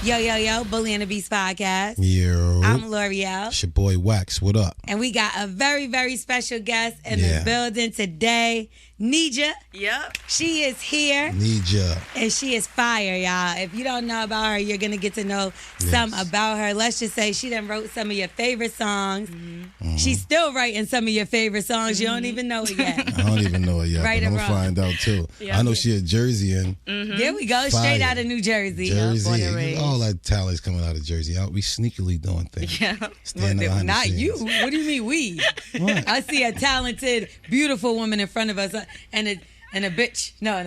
Yo, Bully and the Beast podcast. Yo. I'm L'Oreal. It's your boy Wax. What up? And we got a very, very special guest in the building today. Nija. Yep. She is here. Nija. And she is fire, y'all. If you don't know about her, you're going to get to know some about her. Let's just say she done wrote some of your favorite songs. Mm-hmm. She's still writing some of your favorite songs. Mm-hmm. You don't even know it yet. I don't even know it yet, Right but I'm or going to wrong. find out, too. Yeah. I know she a Jerseyan. Mm-hmm. There we go. Straight out of New Jersey. Jersey. All that talent's coming out of Jersey. We sneakily doing things. Yeah. Not you. What do you mean we? What? I see a talented, beautiful woman in front of us and a bitch. No.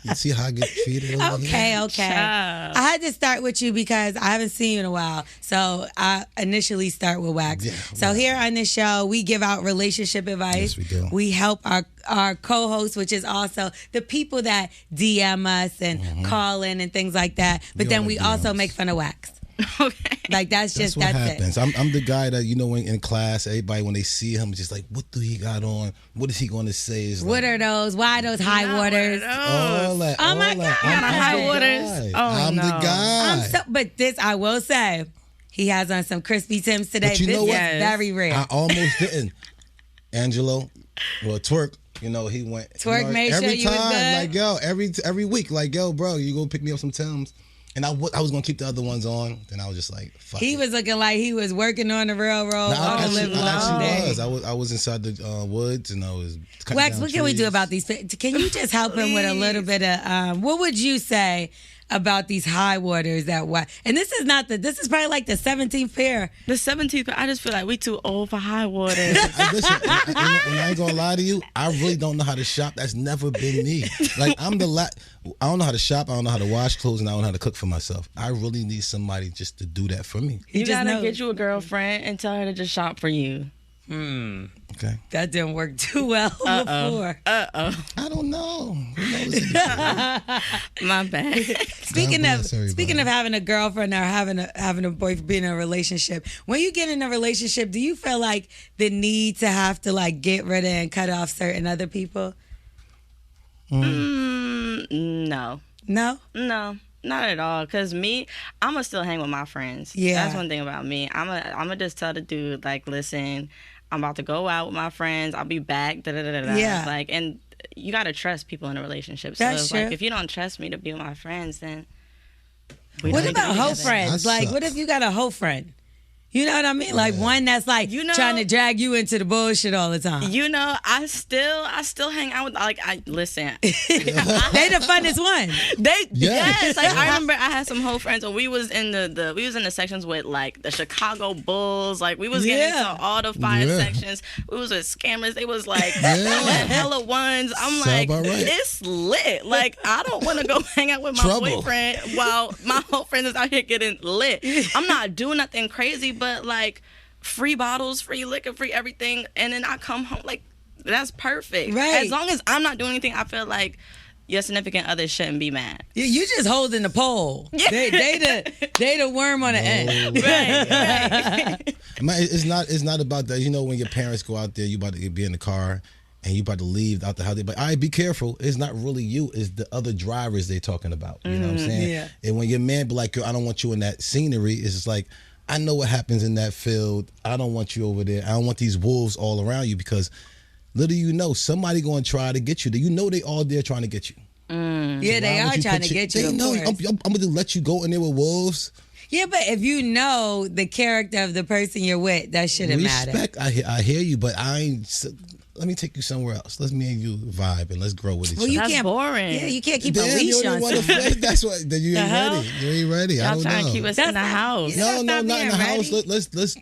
You see how I get treated over here? Okay. I had to start with you because I haven't seen you in a while. So I initially start with Wax. Yeah, so here on this show, we give out relationship advice. Yes, we do. We help our co-hosts, which is also the people that DM us and call in and things like that. But then we also make fun of Wax. Okay. Like that's what it. happens. I'm the guy that, when in class, everybody, when they see him, just like, what do he got on? What is he going to say? It's What are those? Why are those high waters? All that. Oh, my God. I'm high the waters. guy. Oh, I'm no. the guy. But this, I will say, he has on some crispy Tims today. But you This know is what? very rare. I almost didn't. Angelo, Twerk, he went. Twerk made every sure you was time, good? like, yo, every week, like, yo, bro, you go pick me up some Tims. And I was going to keep the other ones on. Then I was just like, fuck He it. was looking like he was working on the railroad all I live long actually day. was. I was inside the woods and I was cutting Wax, down what can we do trees. about these? Can you just help him with a little bit of, what would you say about these high waters that Wax? And this is probably like the 17th pair. The 17th, I just feel like we too old for high waters. Listen, and I ain't gonna lie to you, I really don't know how to shop. That's never been me. Like I don't know how to shop. I don't know how to wash clothes, and I don't know how to cook for myself. I really need somebody just to do that for me. You gotta get you a girlfriend and tell her to just shop for you. Okay. That didn't work too well before. I don't know. Who knows? My bad. Speaking bless of everybody. having a girlfriend or having a boyfriend, being in a relationship, when you get in a relationship, do you feel like the need to have to like get rid of and cut off certain other people? No. No? No. Not at all, cause I'ma still hang with my friends. Yeah, that's one thing about me. I'ma just tell the dude like, listen, I'm about to go out with my friends. I'll be back. Yeah, like, and you gotta trust people in a relationship. So that's it's true. like, if you don't trust me to be with my friends, then what about hoe friends? Like, what if you got a hoe friend? You know what I mean? Like one that's like trying to drag you into the bullshit all the time. I still hang out with listen. They the funnest one. Yes. Like I remember I had some whole friends and we was in the sections with like the Chicago Bulls. Like we was getting into all the fire sections. We was with scammers. They was like hella ones. I'm like, it's lit. Like I don't want to go hang out with my boyfriend while my whole friend is out here getting lit. I'm not doing nothing crazy. But like free bottles, free liquor, free everything, and then I come home like that's perfect. Right. As long as I'm not doing anything, I feel like your significant other shouldn't be mad. You just holding the pole. Yeah. They the worm on the end. Right. It's not about that. When your parents go out there, you about to be in the car and you about to leave out the house. They're like, all right, be careful. It's not really you. It's the other drivers they're talking about. You know what I'm saying? Yeah. And when your man be like, I don't want you in that scenery, it's just like, I know what happens in that field. I don't want you over there. I don't want these wolves all around you because little somebody going to try to get you. They all there trying to get you. Yeah, they are trying to get you. They know I'm going to let you go in there with wolves. Yeah, but if you know the character of the person you're with, that shouldn't matter. Respect, I hear you, but I ain't. Let me take you somewhere else. Let's me and you vibe and let's grow with each other. That's boring. Yeah, you can't keep a leash on somebody. That's what. Then you ain't ready. You ain't ready. Y'all I don't trying know. to keep us in the house. No, not in the house. Ready. Let's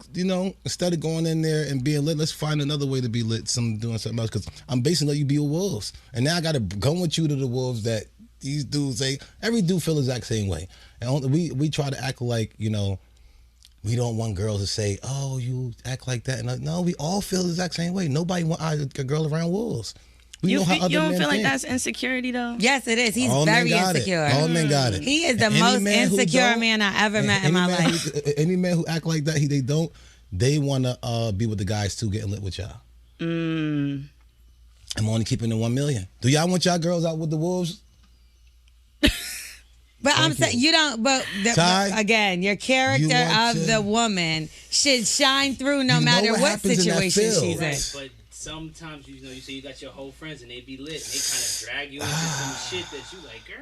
instead of going in there and being lit, let's find another way to be lit. Doing something else because I'm basing on you be with wolves, and now I got to go with you to the wolves that these dudes say. Every dude feel the exact same way, and we try to act like we don't want girls to say, "Oh, you act like that." And no, we all feel the exact same way. Nobody want a girl around wolves. You don't feel like that's insecurity though? Yes, it is. He's all very men got insecure. It. All men got it. He is the most insecure man I ever met in my life. Any man who act like that, they want to be with the guys too, getting lit with y'all. I'm only keeping it 1 million. Do y'all want y'all girls out with the wolves? But I'm saying you don't. But again, your character of the woman should shine through no matter what situation she's in. But sometimes you say you got your whole friends and they be lit and they kind of drag you into some shit that you like, girl,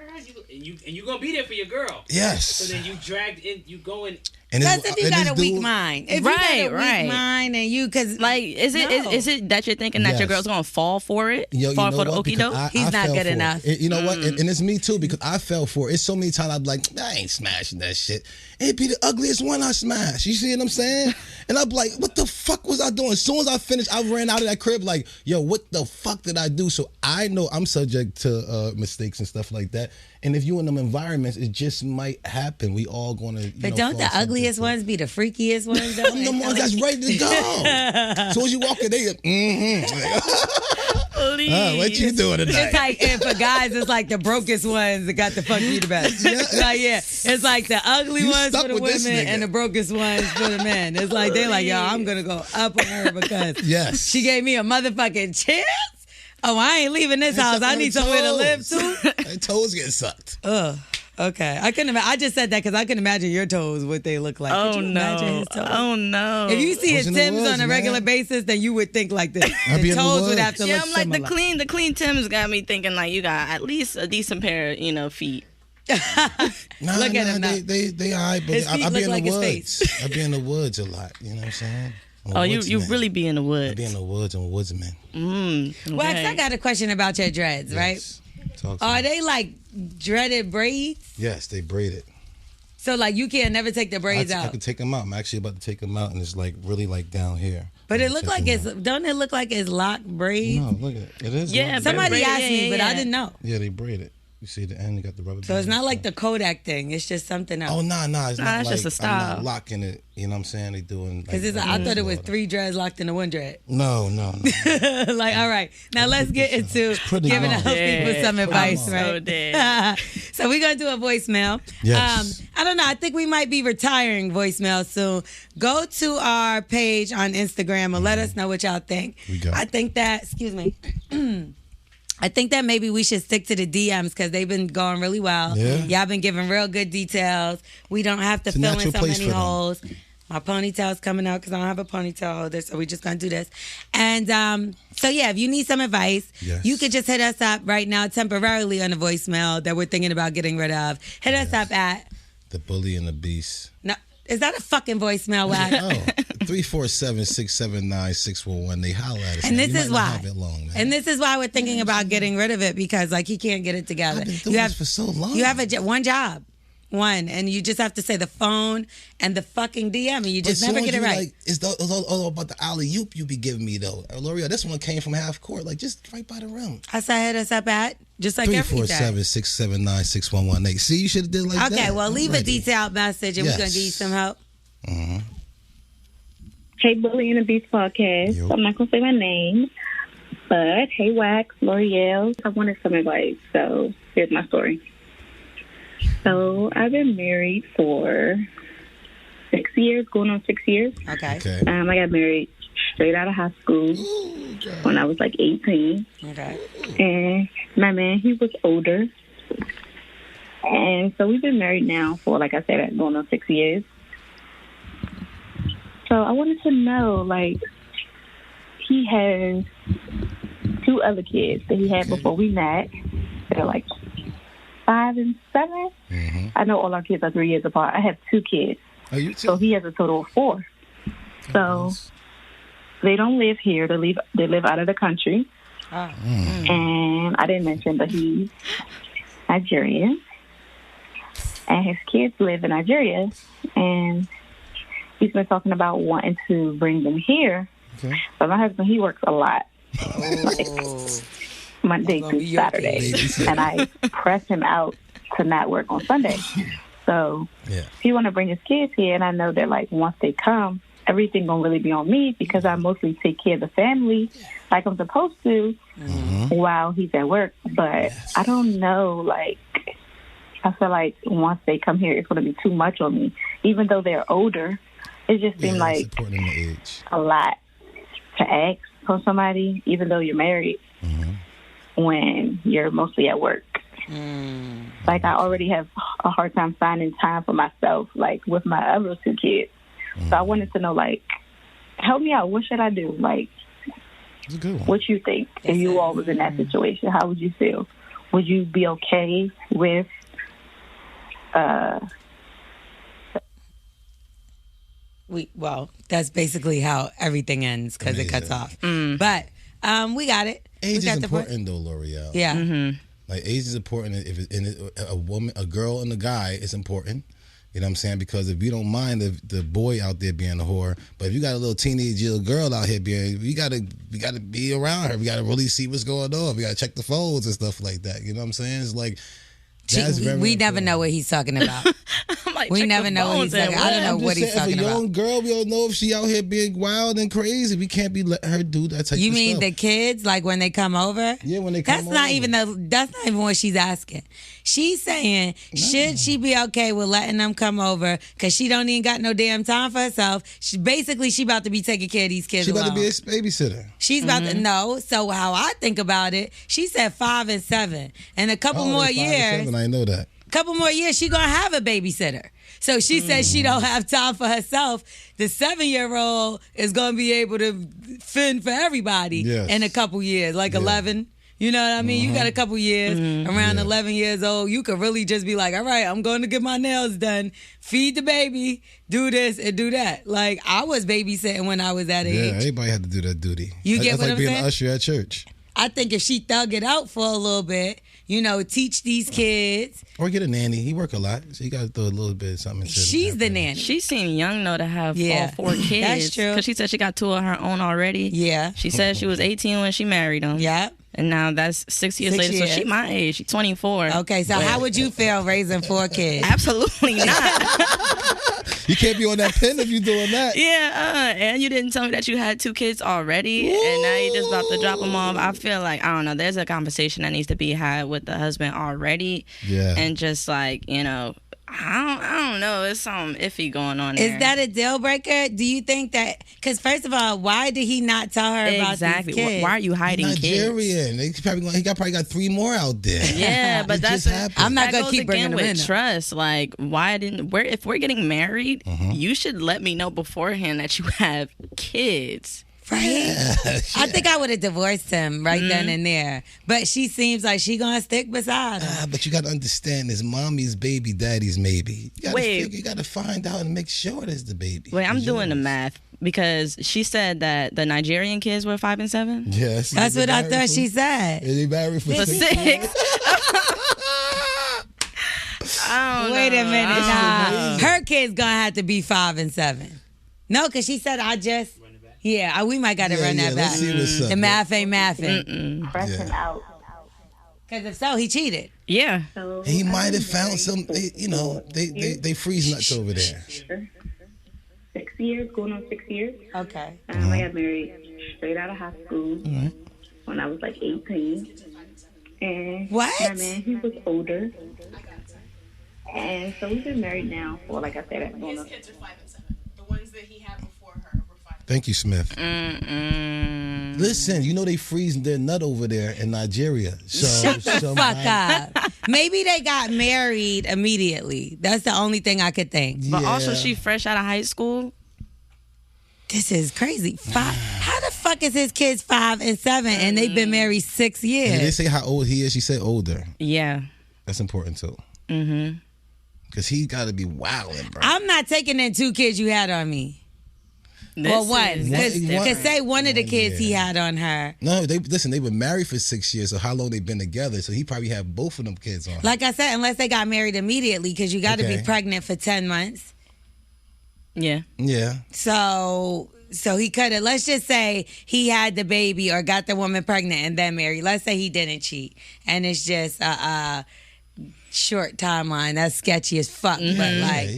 and you gonna be there for your girl. Yes. So then you dragged in, you go in. That's if you got a weak mind. If you got a weak mind and you, because like, is it that you're thinking that your girl's gonna fall for it? Fall for the okie doke? He's not good enough. You know what? And it's me too, because I fell for it. It's so many times I'm like, I ain't smashing that shit. It'd be the ugliest one I smash. You see what I'm saying? And I'm like, what the fuck was I doing? As soon as I finished, I ran out of that crib like, yo, what the fuck did I do? So I know I'm subject to mistakes and stuff like that. And if you in them environments, it just might happen. We all gonna. But don't the ugliest ones be the freakiest ones? Though? I'm the ones that's ready to go. As soon as you walk in, they what you doing tonight? It's like, and for guys, it's like the brokest ones that got the fuck you the best. It's like the ugly ones for the women and the brokest ones for the men. It's like they're like, yo, I'm gonna go up on her because she gave me a motherfucking chance. Oh, I ain't leaving this house. I need somewhere to live too. My toes get sucked. Ugh. Okay, I couldn't. I just said that because I couldn't imagine your toes, what they look like. Oh no! Oh no! If you see his Timbs on a regular basis, then you would think like this. The toes would have to look similar. I'm like the clean Timbs got me thinking like you got at least a decent pair, feet. Look at him now. They all right, but I be in the woods. I be in the woods a lot. You know what I'm saying? You really be in the woods. I be in the woods. I'm a woodsman. Okay. Well, I got a question about your dreads, right? Are they like dreaded braids? Yes, they braided. So like you can't never take the braids out. I can take them out. I'm actually about to take them out, and it's like really like down here. But it look like don't it look like it's locked braids? No, look at it. It is. Yeah, somebody asked me, but I didn't know. Yeah, they braided. You see the end, you got the rubber. So it's not like the Kodak thing. It's just something else. Oh, nah. It's not it's like, just a style. I'm not locking it. You know what I'm saying? They doing. Because I thought it was 3 dreads locked into 1 dread. No. Like, all right. Now let's get into giving out people some advice, right? So we're going to do a voicemail. Yes. I don't know. I think we might be retiring voicemail soon. Go to our page on Instagram and let us know what y'all think. I think that, excuse me. I think that maybe we should stick to the DMs because they've been going really well. Yeah. Y'all been giving real good details. We don't have to fill in so many holes. My ponytail's coming out because I don't have a ponytail holder, so we're just going to do this. And so, yeah, if you need some advice, you could just hit us up right now temporarily on the voicemail that we're thinking about getting rid of. Hit us up at... The Bully and the Beast. No, is that a fucking voicemail, Wack? Oh, 347-679-6111. They holler at us. And this is why. And this is why we're thinking about getting rid of it because, like, he can't get it together. I've been doing this for so long. You have one job. And you just have to say the phone and the fucking DM, and you just never get it right. Like, it's all about the alley-oop you be giving me, though. L'Oreal, this one came from half court, like, just right by the rim. I said hit us up at, just like every day. 347-679-6118. See, you should have did like that. Okay, well, leave a detailed message, and we're going to give you some help. Mm-hmm. Hey, Bully and the Beast podcast. I'm not going to say my name, but hey, Wax, L'Oreal. I wanted some advice, so here's my story. So I've been married for 6 years, going on 6 years. Okay. I got married straight out of high school when I was like 18. Okay. And my man, he was older. And so we've been married now for, like I said, going on 6 years. So I wanted to know, like, he has 2 other kids that he had before we met. They're like 5 and 7. Mm-hmm. I know all our kids are 3 years apart. I have 2 kids. Oh, you too? So he has a total of 4. So they don't live here. They live out of the country. And I didn't mention, but he's Nigerian. And his kids live in Nigeria. And he's been talking about wanting to bring them here. Okay. But my husband, he works a lot. Like, Monday through Saturday. And I press him out to not work on Sunday. So he want to bring his kids here, and I know that, like, once they come, everything going to really be on me because I mostly take care of the family like I'm supposed to while he's at work. But I don't know, like, I feel like once they come here, it's going to be too much on me. Even though they're older, it just seems like a lot to ask from somebody, even though you're married, when you're mostly at work. Like, I already have a hard time finding time for myself, like, with my other 2 kids. So I wanted to know, like, help me out. What should I do? Like, That's a good one. what you think if you all was in that situation? How would you feel? Would you be okay with Well, that's basically how everything ends because it cuts off. But we got it. Age we got is the point. important, though, L'Oreal. Yeah. Like, age is important. A girl and a guy is important. You know what I'm saying? Because if you don't mind the boy out there being a whore, but if you got a little teenage little girl out here being, we gotta be around her. We gotta really see what's going on. We gotta check the phones and stuff like that. You know what I'm saying? It's like we never know what he's talking about. I'm like, We check never the know what phones he's talking and about. I don't know I'm what just he's saying, talking if a young about. girl, we don't know if she out here being wild and crazy. We can't be letting her do that type You of mean stuff. the kids, like when they come over? Yeah, when they come That's not even what she's asking. She's saying, should she be okay with letting them come over because she don't even got no damn time for herself? She about to be taking care of these kids She about to alone. be a babysitter. She's about to know. So how I think about it, she said 5 and 7, and a couple more they're 5 and years. 7, I know that. Couple more years, she gonna have a babysitter. So she says she don't have time for herself. The 7-year-old is gonna be able to fend for everybody in a couple years, like 11. You know what I mean? You got a couple years, around 11 years old, you could really just be like, all right, I'm going to get my nails done, feed the baby, do this and do that. Like, I was babysitting when I was that age. Yeah, everybody had to do that duty. You get That's what like I'm being saying? an usher at church. I think if she thug it out for a little bit, teach these kids. Or get a nanny. He work a lot, so you got to throw a little bit of something into She's the nanny. She seemed young, though, to have all 4 kids. That's true. Because she said she got 2 of her own already. Yeah. She said she was 18 when she married him. Yeah. And now that's 6 years later. So she my age. She's 24. Okay, so how would you feel raising 4 kids? Absolutely not. You can't be on that pen if you're doing that. Yeah, and you didn't tell me that you had 2 kids already, and now you're just about to drop them off. I feel like, I don't know, there's a conversation that needs to be had with the husband already. Yeah. And just like, I don't know. It's something iffy going on there. Is that a deal breaker? Do you think that? Because first of all, why did he not tell her about these kids? Why are you hiding Nigerian. kids? He probably got 3 more out there. Yeah, but I'm not gonna keep bringing them in. Trust. Like, if we're getting married, you should let me know beforehand that you have kids. Right? Yeah, I think I would have divorced him right then and there. But she seems like she gonna stick beside him. But you gotta understand, it's mommy's baby, daddy's maybe. You gotta find out and make sure it's the baby. Wait, I'm doing the math because she said that the Nigerian kids were 5 and 7. Yes, that's what I thought she said. They married for 6. Wait a minute, nah. Her kids gonna have to be 5 and 7. No, because she said Yeah, we might got to run that back. Let's see what's up. The math ain't mathing. Pressing out. Because if so, he cheated. Yeah. So He might have found some, they freeze nuts over there. 6 years, going on 6 years. Okay. I got married straight out of high school when I was like 18. And what? My man, he was older. And so we've been married now for, like I said, his kids are 5 and 7. The ones that he had before her were 5 and 7. Thank you, Smith. Listen, they freeze their nut over there in Nigeria. So Shut the fuck up. Maybe they got married immediately. That's the only thing I could think. But also, she fresh out of high school. This is crazy. How the fuck is his kids 5 and 7 and they've been married 6 years? And they say how old he is. She said older. Yeah. That's important too. Because he got to be wilding, bro. I'm not taking in 2 kids you had on me. Well, one. Because say one of the kids he had on her. No, they were married for 6 years, so how long they been together? So he probably had both of them kids on her. Like I said, unless they got married immediately, because you got to be pregnant for 10 months. Yeah. Yeah. So he could have, let's just say he had the baby or got the woman pregnant and then married. Let's say he didn't cheat. And it's just a short timeline. That's sketchy as fuck. But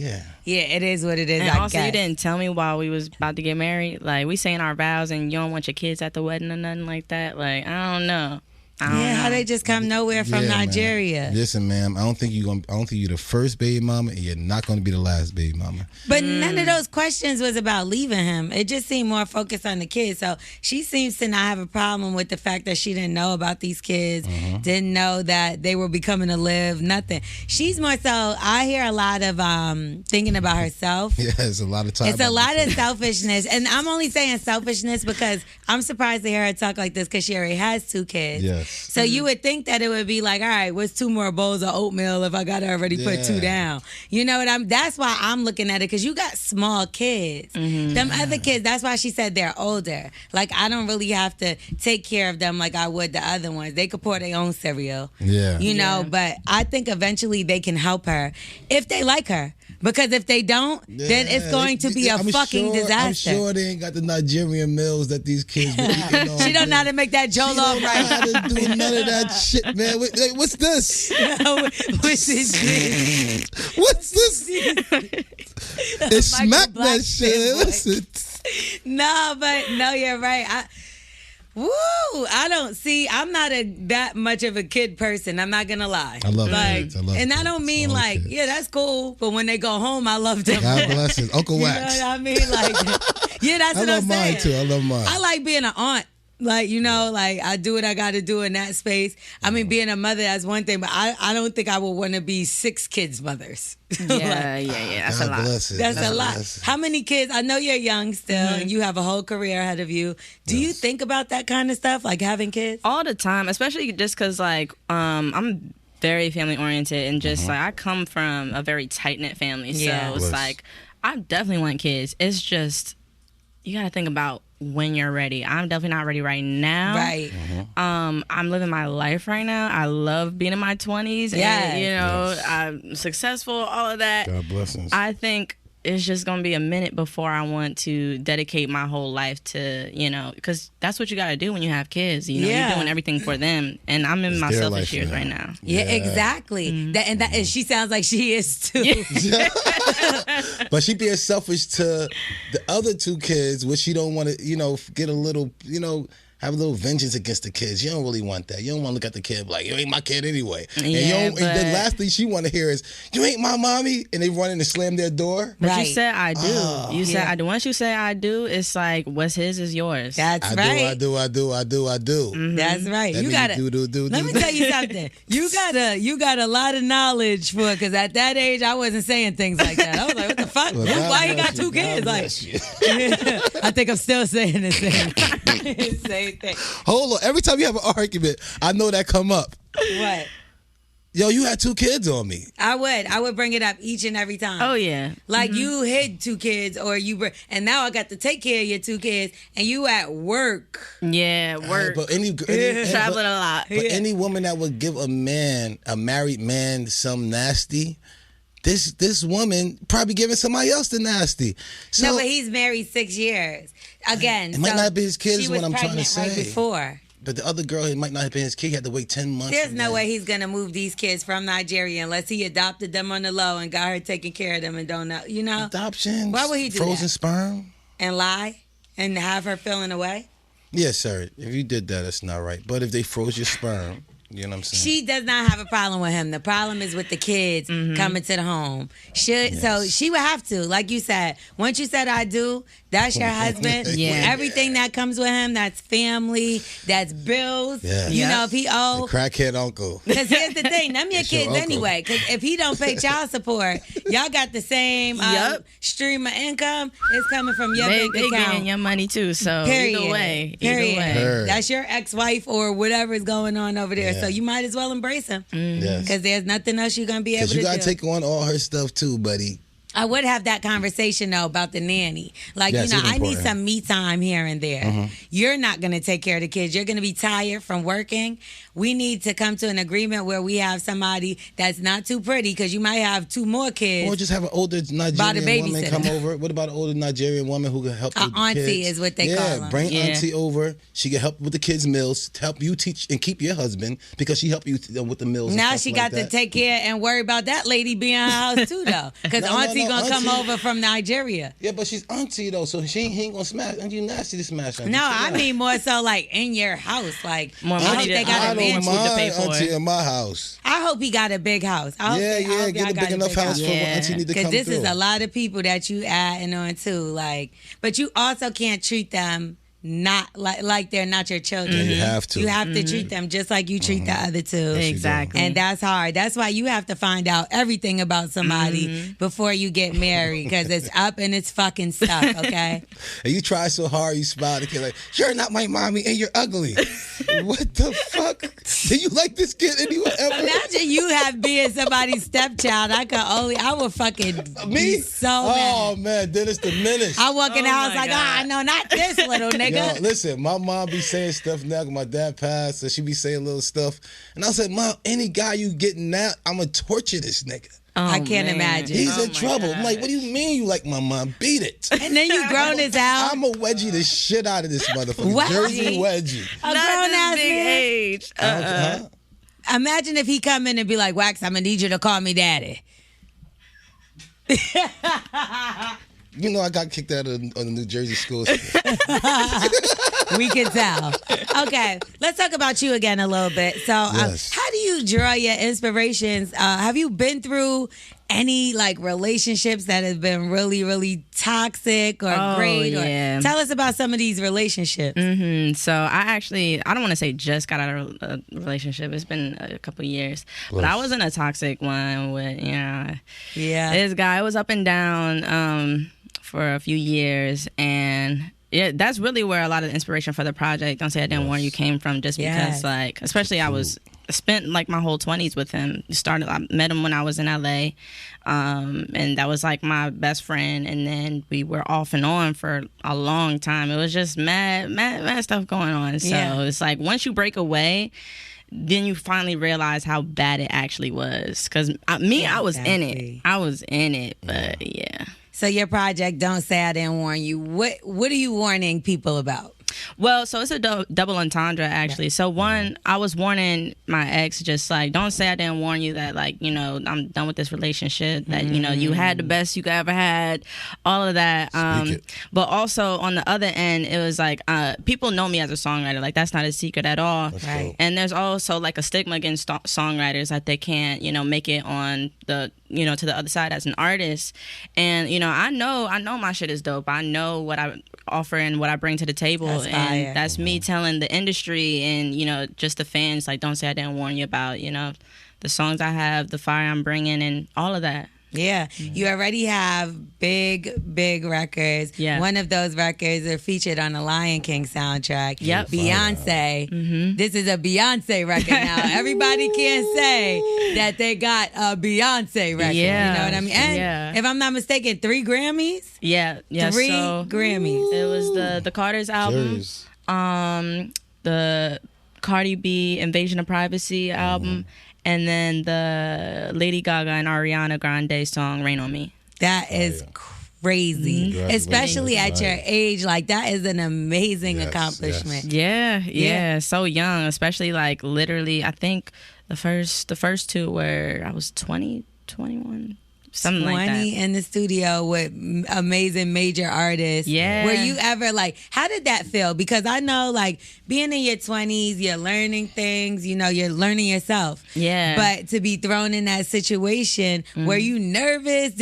yeah, it is what it is. And I also, guess. you didn't tell me while we was about to get married. Like, we saying our vows and you don't want your kids at the wedding or nothing like that. Like, I don't know. I don't know. How they just come nowhere from Nigeria. Man. Listen, ma'am, I don't think you're the first baby mama, and you're not going to be the last baby mama. But none of those questions was about leaving him. It just seemed more focused on the kids. So she seems to not have a problem with the fact that she didn't know about these kids, didn't know that they were becoming to live, nothing. She's more so, I hear a lot of thinking about herself. Yeah, it's a lot of time. It's a lot of selfishness. And I'm only saying selfishness because I'm surprised to hear her talk like this because she already has 2 kids. Yes. So you would think that it would be like, all right, what's 2 more bowls of oatmeal if I got to already put 2 down? You know what that's why I'm looking at it, because you got small kids. Them other kids, that's why she said they're older. Like, I don't really have to take care of them like I would the other ones. They could pour their own cereal. Yeah. You know, but I think eventually they can help her if they like her. Because if they don't, then it's going to be a fucking disaster. I'm sure they ain't got the Nigerian meals that these kids be eating on. She don't know how to make that jollof right. She don't know how to do none of that shit, man. Wait, what's this? What's this? What's this? It smacked that shit. Listen. No, you're right. I'm not that much of a kid person. I'm not gonna lie. I love kids. I love and kids. I don't mean like, kids. Yeah, that's cool. But when they go home, I love them. God bless his Uncle Wax. You know what I mean? Like, yeah, that's what I'm saying. I love mine too. I love mine. I like being an aunt. Like, you know, like I do what I got to do in that space. I mean, being a mother, that's one thing, but I don't think I would want to be 6 kids' mothers. Yeah. That's a lot. That's a lot. How many kids? I know you're young still, and you have a whole career ahead of you. Do you think about that kind of stuff, like having kids? All the time, especially just because, like, I'm very family oriented, and just like I come from a very tight knit family, so it's like I definitely want kids. It's just you got to think about when you're ready. I'm definitely not ready right now. Right. I'm living my life right now. I love being in my 20s. Yeah. And, you know, I'm successful, all of that. God bless us. I think it's just going to be a minute before I want to dedicate my whole life to, you know, because that's what you got to do when you have kids. You know, you're doing everything for them. And I'm in my selfish years right now. Yeah, exactly. And she sounds like she is too. But she being selfish to the other 2 kids, which she don't want to, you know, get a little, you know, have a little vengeance against the kids. You don't really want that. You don't want to look at the kid like, you ain't my kid anyway. And the last thing she want to hear is, you ain't my mommy. And they run in and slam their door. But you said I do. You said I do. Once you say I do, it's like what's his is yours. That's right. I do. That's right. That you gotta let me tell you something. You got a lot of knowledge for it, because at that age I wasn't saying things like that. I was like, what the fuck? Why he got 2 kids? Like, I think I'm still saying the same thing. Hold on. Every time you have an argument, I know that come up. What? Yo, you had 2 kids on me. I would bring it up each and every time. Oh yeah. Like you hid 2 kids, or and now I got to take care of your 2 kids, and you at work. Yeah, work. But traveling a lot. But any woman that would give a married man, some nasty, this woman probably giving somebody else the nasty. So, no, but he's married 6 years. Again, it might not be his kid. Is what I'm trying to say. Right before. But the other girl, it might not have been his kid. He had to wait 10 months. There's no way he's going to move these kids from Nigeria unless he adopted them on the low and got her taking care of them and don't know, you know? Adoption. Why would he do frozen that? Sperm. And lie? And have her feeling away? Yes, sir. If you did that, that's not right. But if they froze your sperm, you know what I'm saying? She does not have a problem with him. The problem is with the kids coming to the home. So she would have to, like you said, once you said I do, that's your husband. Everything that comes with him, that's family, that's bills. Yeah. You know, if he owe. The crackhead uncle. Because here's the thing, them your kids anyway. Because if he don't pay child support, y'all got the same stream of income. It's coming from your bank account. They getting your money too, so either way. That's your ex-wife or whatever is going on over there. So you might as well embrace him. Because there's nothing else you're going to be able to do. Because you got to take on all her stuff too, buddy. I would have that conversation, though, about the nanny. Like, you know, I need some me time here and there. You're not going to take care of the kids. You're going to be tired from working. We need to come to an agreement where we have somebody that's not too pretty, because you might have 2 more kids. Or just have an older Nigerian woman come over. What about an older Nigerian woman who can help with the kids? Auntie is what they call them. Bring auntie over. She can help with the kids' meals, to help you teach and keep your husband, because she helped you with the meals. Now she got to take care and worry about that lady being in her house too, though. Because auntie gonna come auntie. over from Nigeria. Yeah, but she's auntie though, so he ain't gonna smash. And you nasty to smash. Auntie. No, I mean more so like in your house. Like More I money hope to- they got I a don't mansion. to pay mind for auntie it. in my house. I hope he got a big house. I hope I Yeah, hope get y'all a got big enough house for what Yeah. auntie need to Because come this through. is a lot of people that you adding on too. Like, but you also can't treat them not like they're not your children. Yeah, you have to. You have to treat them just like you treat the other two. Exactly. And that's hard. That's why you have to find out everything about somebody before you get married, because it's up and it's fucking stuck, okay? And you try so hard, you smile. The kid like, you're not my mommy, and you're ugly. What the fuck? Do you like this kid anywhere ever? Imagine you have being somebody's stepchild. I would fucking Me? be so mad. Oh man, then it's diminished. I walk in the Oh, house my like, God. no, not this little nigga. Yo, listen, my mom be saying stuff now 'cause my dad passed, so she be saying little stuff. And I said, Mom, any guy you getting now, I'ma torture this nigga. I can't man. imagine. He's Oh, in my trouble. I'm like, God. what do you mean you like my mom? Beat it. And then you grown as hell. I'ma wedgie the shit out of this motherfucker. Wedgie? Jersey wedgie. A Not grown-ass this big man. age. Huh? Imagine if he come in and be like, Wax, I'm gonna need you to call me daddy. You know I got kicked out of the New Jersey schools. We can tell. Okay, let's talk about you again a little bit. So, Yes. how do you draw your inspirations? Have you been through any like relationships that have been really, really toxic or Oh, great? Or yeah. tell us about some of these relationships. So I don't want to say just got out of a relationship. It's been a couple years, but I was in a toxic one with Yeah. this guy. Was up and down for a few years, and yeah, that's really where a lot of the inspiration for the project "Don't Say I Didn't Warn You" came from. Just Yes. because, like, especially I spent like my whole 20s with him. I met him when I was in LA, and that was like my best friend. And then we were off and on for a long time. It was just mad stuff going on. So Yeah. it's like once you break away, then you finally realize how bad it actually was. Because I was in it. Exactly. I was in it, but yeah. So your project, Don't Say I Didn't Warn You. What are you warning people about? Well, so it's a double entendre, actually. So one, I was warning my ex, just like, don't say I didn't warn you that, like, you know, I'm done with this relationship, that, you know, you had the best you ever had, all of that. Speak it. But also on the other end, it was like, people know me as a songwriter. Like, that's not a secret at all. Right. dope. And there's also like a stigma against songwriters that they can't, you know, make it on the, you know, to the other side as an artist. And, you know, I know my shit is dope. I know what I offer and what I bring to the table. That's fire. And that's me telling the industry and, you know, just the fans, like, don't say I didn't warn you about, you know, the songs I have, the fire I'm bringing, and all of that. Yeah, you already have big records. Yeah. One of those records are featured on the Lion King soundtrack. Yep. Beyonce. This is a Beyonce record now. Everybody can say that they got a Beyonce record. Yeah. You know what I mean? And Yeah. if I'm not mistaken, 3 Grammys? Yeah. 3 So Grammys. it was the Carter's album, Jersey. the Cardi B Invasion of Privacy album, and then the Lady Gaga and Ariana Grande song Rain on Me. That is crazy. Congratulations. Especially at your age. Like, that is an amazing Yes, accomplishment. Yeah, so young, especially like literally I think the first two were I was 20, 21, something like that. in the studio with amazing major artists. Yeah. Were you ever like, how did that feel? Because I know, like, being in your 20s, you're learning things, you know, you're learning yourself. Yeah. But to be thrown in that situation, were you nervous?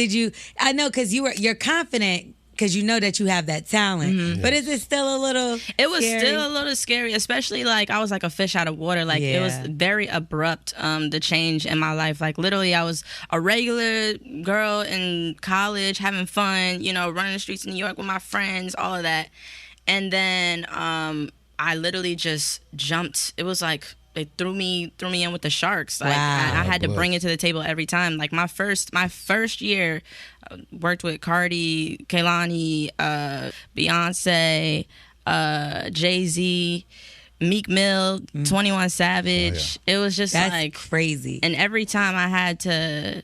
I know, because you're confident because you know that you have that talent. But is it still a little It was scary? still a little scary, especially like I was like a fish out of water. Like it was Yeah. very abrupt, the change in my life. Like literally I was a regular girl in college having fun, you know, running the streets in New York with my friends, all of that. And then I literally just jumped. It was like they threw me in with the sharks. Like Wow. I had to Boy. bring it to the table every time. Like my first year, worked with Cardi, Kehlani, Beyonce, Jay-Z, Meek Mill, 21 Savage. It was just That's like crazy. and every time I had to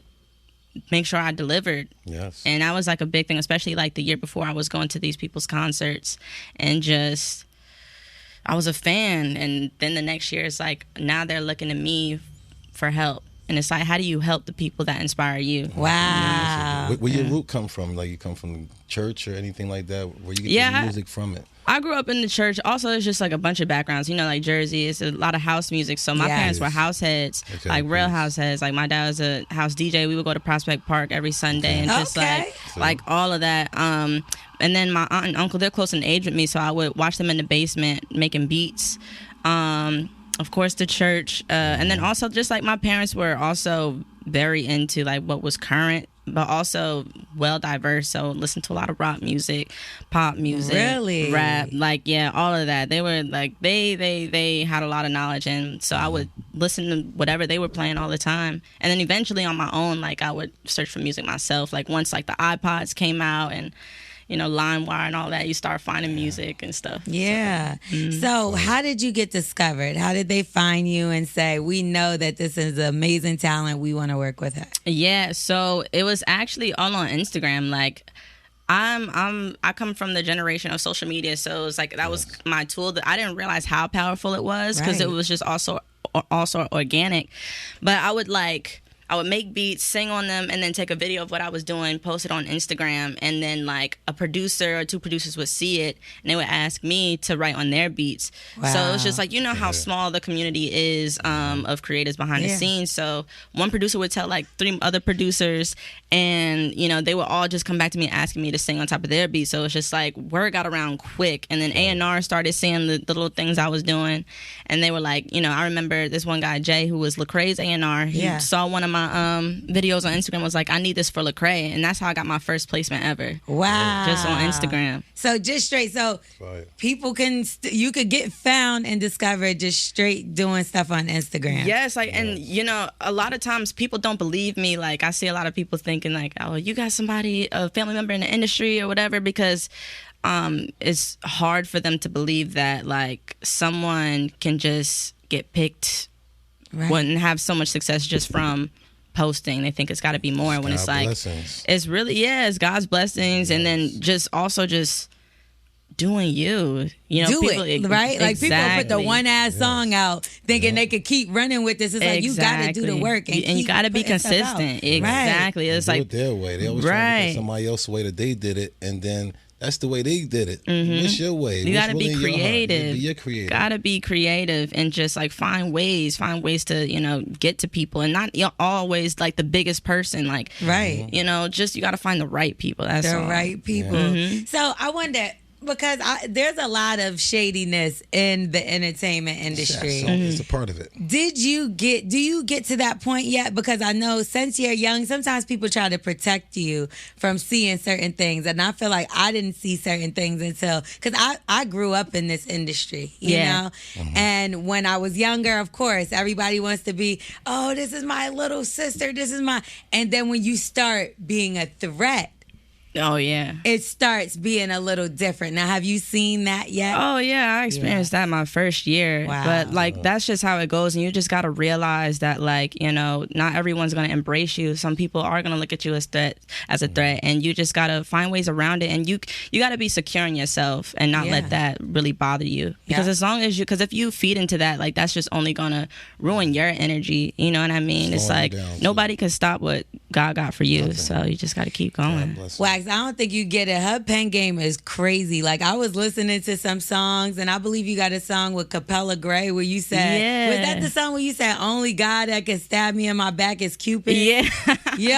make sure I delivered. Yes. And that was like a big thing, especially like the year before I was going to these people's concerts and just I was a fan. And then the next year it's like now they're looking to me for help. And it's like, how do you help the people that inspire you? Wow. Wow. Where your root come from? Like you come from church or anything like that? Where you get your music from it? I grew up in the church. Also, it's just like a bunch of backgrounds. You know, like Jersey, it's a lot of house music. So my parents were house heads, like real house heads. Like my dad was a house DJ. We would go to Prospect Park every Sunday and just like all of that. And then my aunt and uncle, they're close in age with me, so I would watch them in the basement making beats. Of course, the church, and then also just like my parents were also very into like what was current, but also well diverse. So listen to a lot of rock music, pop music, rap, like all of that. They were like they had a lot of knowledge, and so I would listen to whatever they were playing all the time. And then eventually on my own, like I would search for music myself. Like once like the iPods came out and LimeWire and all that, you start finding music and stuff. Yeah. So how did you get discovered? How did they find you and say, we know that this is amazing talent, we want to work with her? Yeah, so it was actually all on Instagram. Like I come from the generation of social media, so it was like that was my tool. That I didn't realize how powerful it was because it was just also organic. But I would make beats, sing on them, and then take a video of what I was doing, post it on Instagram, and then like a producer or two producers would see it, and they would ask me to write on their beats. Wow. So it was just like, how small the community is of creators behind the scenes. So one producer would tell like 3 other producers, and they would all just come back to me asking me to sing on top of their beats. So it's just like word got around quick, and then A&R started seeing the little things I was doing, and they were like, I remember this one guy, Jay, who was Lecrae's A&R. He saw one of my videos on Instagram, was like, I need this for Lecrae, and that's how I got my first placement ever. Wow. Just on Instagram. So just straight, people can you could get found and discovered just straight doing stuff on Instagram. Yes, like, and a lot of times people don't believe me. Like I see a lot of people thinking like, oh, you got somebody, a family member in the industry or whatever, because it's hard for them to believe that like someone can just get picked and have so much success just from posting. They think it's got to be more when it's like blessings. It's really it's God's blessings, and then just doing you people, it right. Like people put the one ass song out thinking they could keep running with this. It's like you got to do the work and you got to be consistent. Exactly. It's like do it their way. They always try to put somebody else's way that they did it, and then that's the way they did it. What's your way? You got to be creative. You're creative. Got to be creative and just like find ways to get to people, and not always like the biggest person. Like just you got to find the right people. That's the all. right people. So I wonder, because there's a lot of shadiness in the entertainment industry. So it's a part of it. Do you get to that point yet? Because I know since you're young, sometimes people try to protect you from seeing certain things. And I feel like I didn't see certain things because I grew up in this industry, you know? And when I was younger, of course, everybody wants to be, oh, this is my little sister, and then when you start being a threat, oh yeah, it starts being a little different. Now, have you seen that yet? Oh yeah, I experienced that my first year. Wow. But like that's just how it goes, and you just got to realize that like not everyone's gonna embrace you. Some people are gonna look at you as a threat, and you just gotta find ways around it. And you gotta be secure in yourself and not let that really bother you. Because as long as because if you feed into that, like that's just only gonna ruin your energy. You know what I mean? It's like nobody can stop what God got for you. So you just gotta keep going. Wax, I don't think you get it. Her pen game is crazy. Like I was listening to some songs, and I believe you got a song with Capella Gray where you said, was that the song where you said, only God that can stab me in my back is Cupid? Yeah. Yo,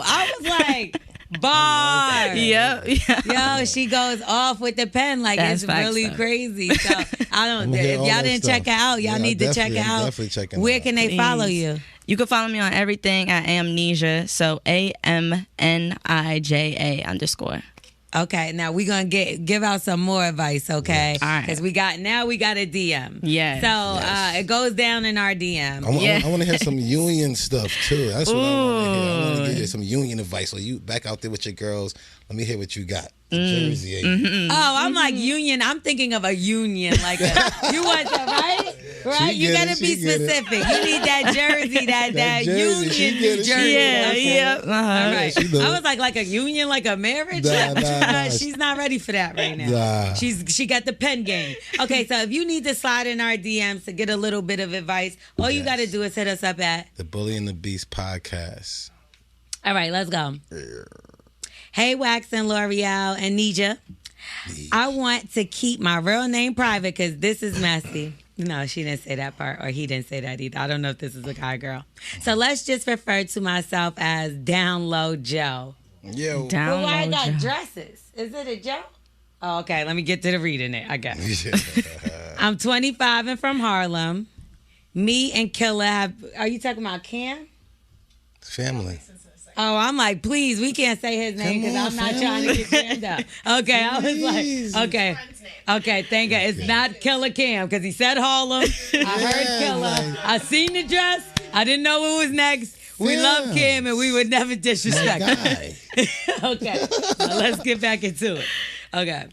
I was like, bar. Yep. Yo, she goes off with the pen. Like that's it's really crazy. So I don't. If y'all didn't check her out, y'all need to check her out. Where can they follow you? You can follow me on everything at Amnesia. So AMNIJA_. Okay, now we're gonna give out some more advice, okay? All right. Because we got a DM. Yeah. So it goes down in our DM. I want to hear some union stuff too. That's what I want to hear. I want to give you some union advice. So you back out there with your girls. Let me hear what you got. Jersey. I'm like union. I'm thinking of a union, like you want that, right? Right? You gotta be specific. You need that jersey, that union jersey. Yeah. All right. I was like a union, like a marriage. Nah. She's not ready for that right now. She got the pen game. Okay, so if you need to slide in our DMs to get a little bit of advice, all you gotta do is hit us up at Mm-hmm. the Bully and the Beast podcast. All right, let's go. Hey, Wax and L'Oreal and Nija. I want to keep my real name private because this is messy. No, she didn't say that part, or he didn't say that either. I don't know if this is a guy or girl. So let's just refer to myself as Down Low Joe. Yo. Well, why I got dresses? Is it a Joe? Oh, okay. Let me get to the reading it. I guess. I'm 25 and from Harlem. Me and Killer have... Are you talking about Cam? Family. Oh, I'm like, please, we can't say his name because I'm not trying to get jammed up. Okay, I was like, okay, thank God. It's not Killer Cam because he said Harlem. I heard Killer. I seen the dress. I didn't know who was next. We love Cam and we would never disrespect him. Okay, so let's get back into it. Okay,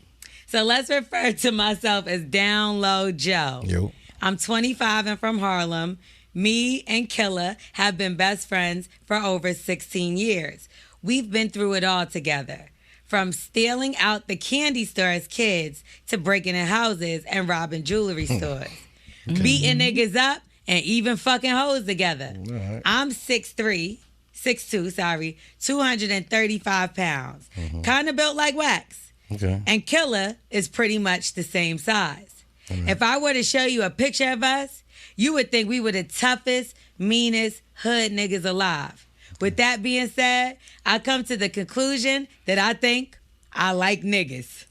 so let's refer to myself as Down Low Joe. Yo. I'm 25 and from Harlem. Me and Killer have been best friends for over 16 years. We've been through it all together. From stealing out the candy store as kids to breaking in houses and robbing jewelry stores. Beating niggas up and even fucking hoes together. Right. I'm 6'2", 235 pounds. Kind of built like Wax. Okay. And Killer is pretty much the same size. If I were to show you a picture of us, you would think we were the toughest, meanest hood niggas alive. With that being said, I come to the conclusion that I think I like niggas.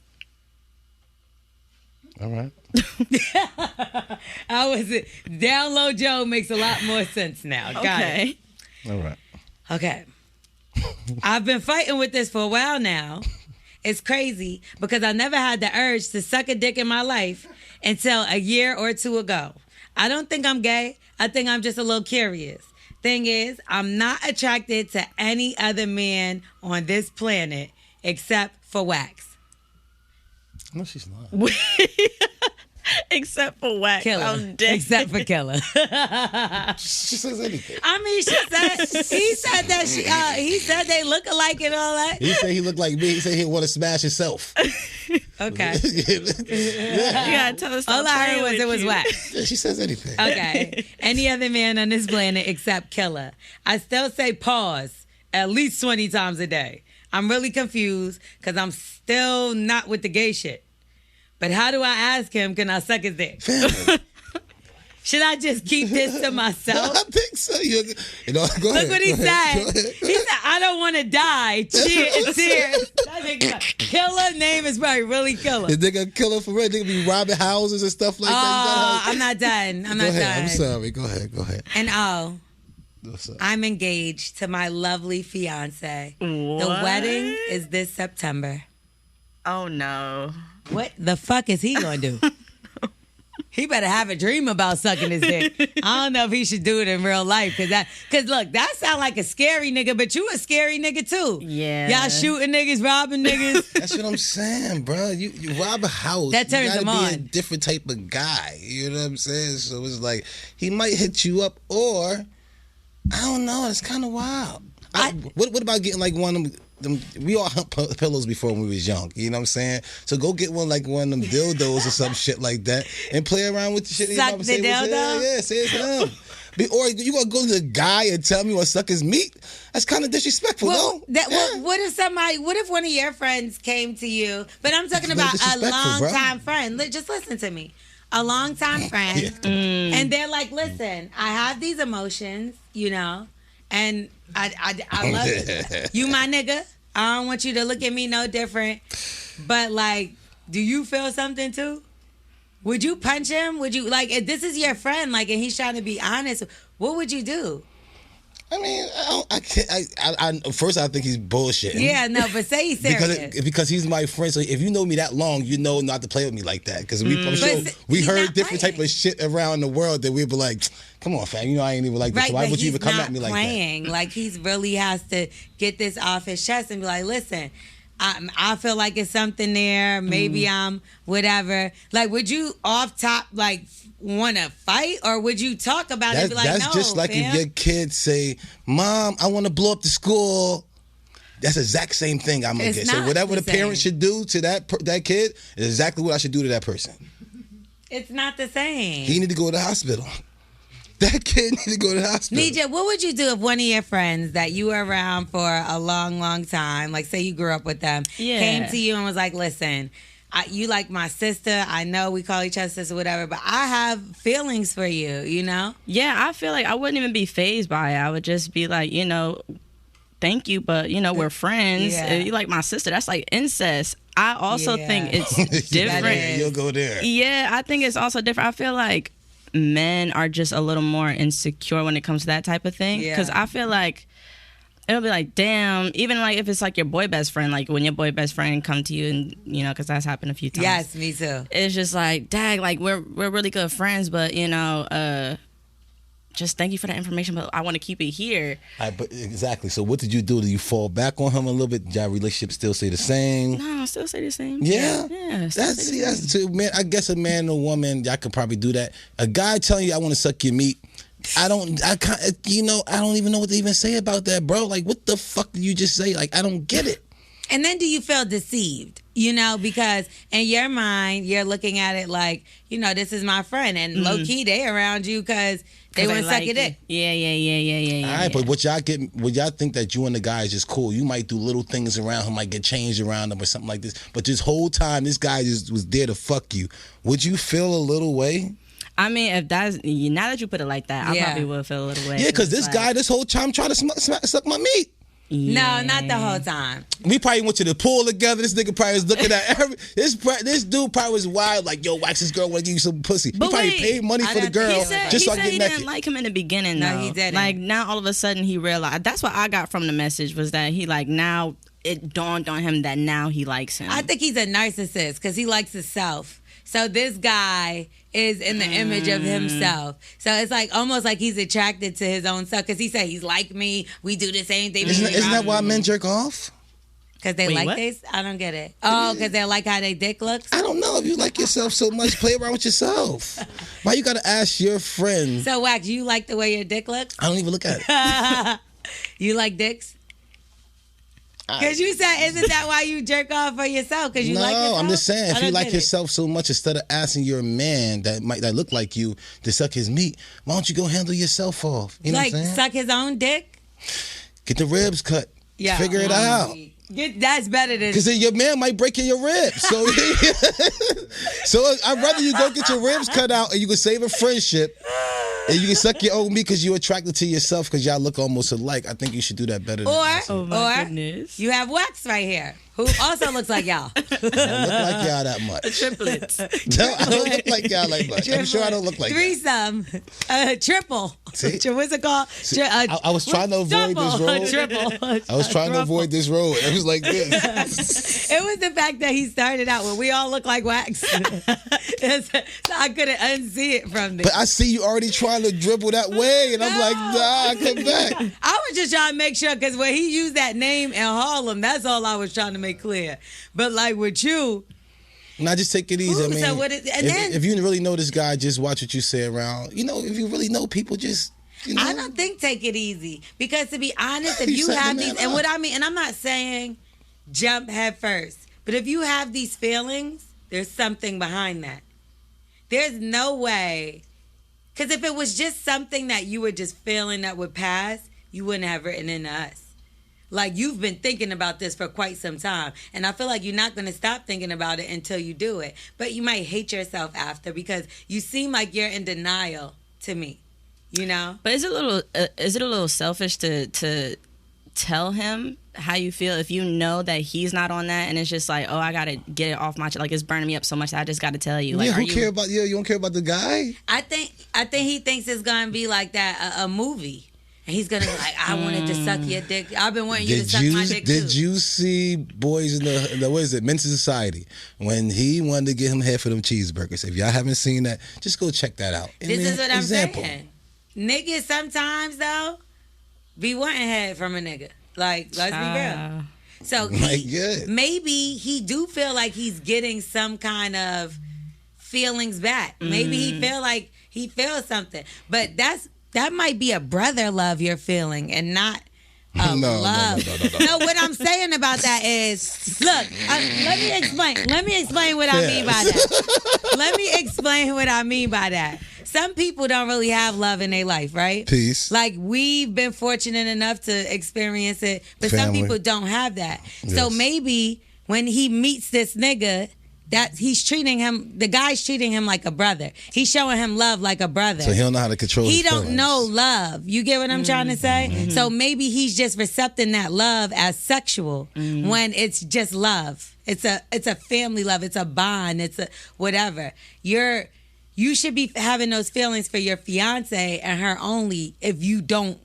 All right. Down Low Joe makes a lot more sense now. Got it. All right. Okay. I've been fighting with this for a while now. It's crazy because I never had the urge to suck a dick in my life until a year or two ago. I don't think I'm gay. I think I'm just a little curious. Thing is, I'm not attracted to any other man on this planet except for Wax. No, she's not. Except for Wax. Killer. Except for Killer. She says anything. I mean, he said that he said they look alike and all that. He said he looked like me. He said he want to smash himself. Okay. You gotta tell us. All I heard was it was Wax. Yeah, she says anything. Okay. Any other man on this planet except Killer. I still say pause at least 20 times a day. I'm really confused because I'm still not with the gay shit. But how do I ask him, can I suck his dick? Should I just keep this to myself? I think so. Go ahead. Look what he said. He said, I don't want to die. Cheers. Killer name is probably really Killer. Is nigga Killer for real? Nigga be robbing houses and stuff like that. I'm not done. I'm not done. done. I'm sorry. Go ahead. And What's up? I'm engaged to my lovely fiance. What? The wedding is this September. Oh no. What the fuck is he gonna do? He better have a dream about sucking his dick. I don't know if he should do it in real life. Cause look, that sound like a scary nigga, but you a scary nigga too. Yeah. Y'all shooting niggas, robbing niggas. That's what I'm saying, bro. You rob a house. That turns you him gotta be on. a different type of guy. You know what I'm saying? So it's like he might hit you up, or I don't know. It's kind of wild. What about getting like one of them? We all humped pillows before when we was young. You know what I'm saying? So go get one of them dildos or some shit like that and play around with the shit. Suck the dildo? Yeah, say it's him. Or you gonna go to the guy and tell me what suck his meat? That's kind of disrespectful, Well, no? what if one of your friends came to you? But I'm talking about a long-time friend. Just listen to me. A long-time friend. And they're like, listen, I have these emotions, and I love it. You my nigga. I don't want you to look at me no different. But do you feel something too? Would you punch him? Would you if this is your friend, and he's trying to be honest, what would you do? I mean, I can't. First, I think he's bullshitting. Yeah, no, but say he's serious. Because he's my friend. So if you know me that long, you know not to play with me like that. Because I'm sure we heard different type of shit around the world that we'd be like, come on, fam, I ain't even like this. Right, so why but would you even come at me like playing. that? He's really has to get this off his chest and be like, listen, I feel like it's something there. Maybe I'm whatever. Would you off top want to fight, or would you talk about it and be like, that's no, just like fam. if your kids say, Mom, I want to blow up the school. That's the exact same thing I'm going to get. So whatever the parent should do to that kid is exactly what I should do to that person. It's not the same. He need to go to the hospital. That kid need to go to the hospital. Nija, what would you do if one of your friends that you were around for a long, long time, like say you grew up with them, came to you and was like, listen, you like my sister. I know we call each other sister, whatever, but I have feelings for you, you know? Yeah, I feel like I wouldn't even be fazed by it. I would just be like, thank you, but, we're friends. Yeah. You like my sister. That's like incest. I also think it's different. You'll go there. Yeah, I think it's also different. I feel like men are just a little more insecure when it comes to that type of thing. Because I feel like it'll be like, damn, even like if it's like your boy best friend, like when your boy best friend come to you and, because that's happened a few times. Yes, me too. It's just like, dang, like we're really good friends, but, just thank you for the information, but I want to keep it here. But exactly. So what did you do? Did you fall back on him a little bit? Did your relationship still stay the same? No, still say the same. Yeah? Yeah. That's too, man. I guess a man and a woman, y'all could probably do that. A guy telling you, I want to suck your meat. I don't even know what to even say about that, bro. Like, what the fuck did you just say? Like, I don't get it. And then do you feel deceived? Because in your mind, you're looking at it like, this is my friend. And low key, they around you because they want to suck your dick. Yeah. All right, but would y'all think that you and the guy is just cool? You might do little things around him, might get changed around him or something like this. But this whole time, this guy just was there to fuck you. Would you feel a little way? I mean, if that's, now that you put it like that, I probably would feel a little way. Yeah, because this guy, this whole time, trying to suck my meat. Yeah. No, not the whole time. We probably went to the pool together. This nigga probably was looking at this dude probably was wild, like, yo, wax this girl, want to give you some pussy. He probably paid money for the girl just so I get he naked. didn't like him in the beginning, though. No, he didn't. Like, now all of a sudden he realized. That's what I got from the message, was that he, like, now it dawned on him that now he likes him. I think he's a narcissist because he likes himself. So this guy is in the image of himself. So it's like almost like he's attracted to his own self because he said he's like me. We do the same thing. Isn't that why men jerk off? Because they like this? I don't get it. Oh, because they like how their dick looks? I don't know. If you like yourself so much, play around with yourself. Why you got to ask your friend? So, Wax, you like the way your dick looks? I don't even look at it. You like dicks? Because you said, isn't that why you jerk off for yourself? Because you like yourself? No, I'm just saying, if you like yourself so much, instead of asking your man that look like you to suck his meat, why don't you go handle yourself off? You know what I'm saying? Suck his own dick? Get the ribs cut. Yeah. Figure it out. That's better than... Because then your man might break your ribs. So, I'd rather you go get your ribs cut out and you can save a friendship and you can suck your own meat because you're attracted to yourself because y'all look almost alike. I think you should do that better than goodness. You have Wax right here, who also looks like y'all. I don't look like y'all that much. Triplets. No, I don't look like y'all like much. I'm sure I don't look like threesome. Triple. See? What's it called? See, I was trying to avoid this road. Triple. I was trying to avoid this road. It was like this. It was the fact that he started out when we all look like Wax. So I couldn't unsee it from this. But I see you already trying to dribble that way, and I'm like, nah, come back. I was just trying to make sure, because when he used that name in Harlem, that's all I was trying to make clear. But like with you... Now just take it easy. Ooh, I mean, so what is, and if you really know this guy, just watch what you say around. If you really know people, just... I don't think take it easy. Because to be honest, if you have these... And what I mean, and I'm not saying jump head first. But if you have these feelings, there's something behind that. There's no way... Because if it was just something that you were just feeling that would pass, you wouldn't have written into us. Like, you've been thinking about this for quite some time. And I feel like you're not going to stop thinking about it until you do it. But you might hate yourself after because you seem like you're in denial to me. You know? But is it a little selfish to tell him how you feel if you know that he's not on that and it's just like, oh, I gotta get it off my chest, like it's burning me up so much that I just gotta tell you. Like, you don't care about the guy? I think he thinks it's gonna be like that, a movie. And he's gonna be like, I wanted to suck your dick. I've been wanting you to suck my dick too. Did you see Boys in the what is it, Men's Society, when he wanted to get him head for them cheeseburgers? If y'all haven't seen that, just go check that out. This is what I'm saying. Niggas sometimes though be wanting head from a nigga. Like, let's be real. So maybe he do feel like he's getting some kind of feelings back. Maybe he feel like he feels something. But that might be a brother love you're feeling and not love. No, what I'm saying about that is, look, let me explain what I mean by that. Let me explain what I mean by that. some people don't really have love in their life, right? Peace. Like, we've been fortunate enough to experience it, but some Family. people don't have that. So Yes. maybe when he meets this nigga, that the guy's treating him like a brother. He's showing him love like a brother. So he don't know how to control He his don't feelings. know love. You get what I'm trying to say? So maybe he's just recepting that love as sexual when it's just love. It's a family love. It's a bond. It's a whatever. You should be having those feelings for your fiance and her only if you don't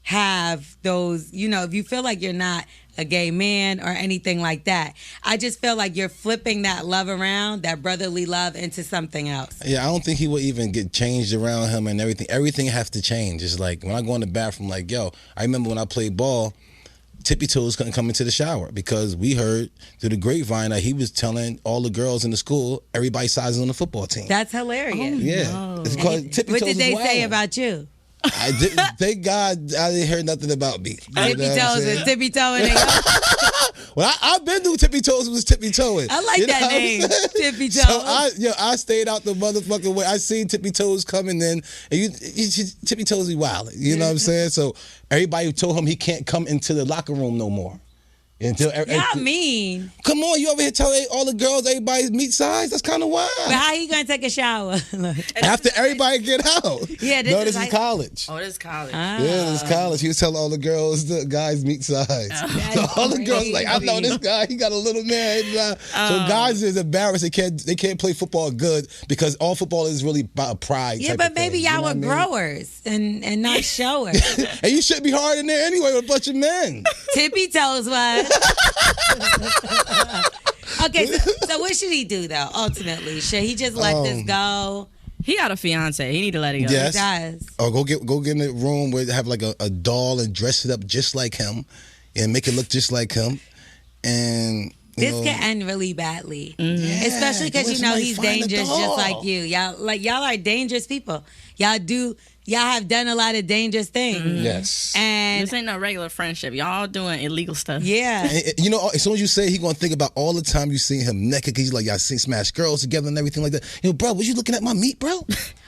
have those, if you feel like you're not a gay man or anything like that. I just feel like you're flipping that love around, that brotherly love, into something else. Yeah, I don't think he would even get changed around him and everything. Everything has to change. It's like when I go in the bathroom, like, yo, I remember when I played ball, Tippy Toes couldn't come into the shower because we heard through the grapevine that he was telling all the girls in the school everybody's sizes on the football team. That's hilarious. Yeah. It's called Tippy What Toes did they was say wildin'. about you? I didn't. Thank God I didn't hear nothing about me. You know Tippy what I'm Toes saying? and Tippy Toe and Well, I've been through Tippy Toes was Tippy Toeing. I like You know that what I'm name, saying? Tippy So Toe. I stayed out the motherfucking way. I seen Tippy Toes coming in, and Tippy Toes be wild. You know what I'm saying? So everybody told him he can't come into the locker room no more. Until Y'all mean. come on, you over here telling all the girls everybody's meat size? That's kind of wild. But how you gonna take a shower? After everybody get out. Yeah, no, this this is college. Oh, this is college. Yeah, this is college. He was telling all the girls the guy's meat size. So all the girls like, I know this guy. He got a little man. So guys is embarrassed. They can't play football good because all football is really about pride. Yeah, type but of maybe thing. y'all You know were what I mean? growers and not showers. And you shouldn't be hard in there anyway with a bunch of men. Tippy Toes was. Okay, so what should he do though? Ultimately, should he just let this go? He got a fiance. He need to let it go. Yes. He does. Or go get in the room where they have like a doll and dress it up just like him and make it look just like him. And This can end really badly, especially because let somebody he's find a dangerous, doll. just like you. Y'all are dangerous people. Y'all have done a lot of dangerous things. yes. And This ain't no regular friendship. Y'all doing illegal stuff. yeah, And, you know, as soon as you say it, he gonna think about all the time you seen him naked. Cause he's like, y'all seen smash girls together and everything like that. You know, bro, was you looking at my meat, bro?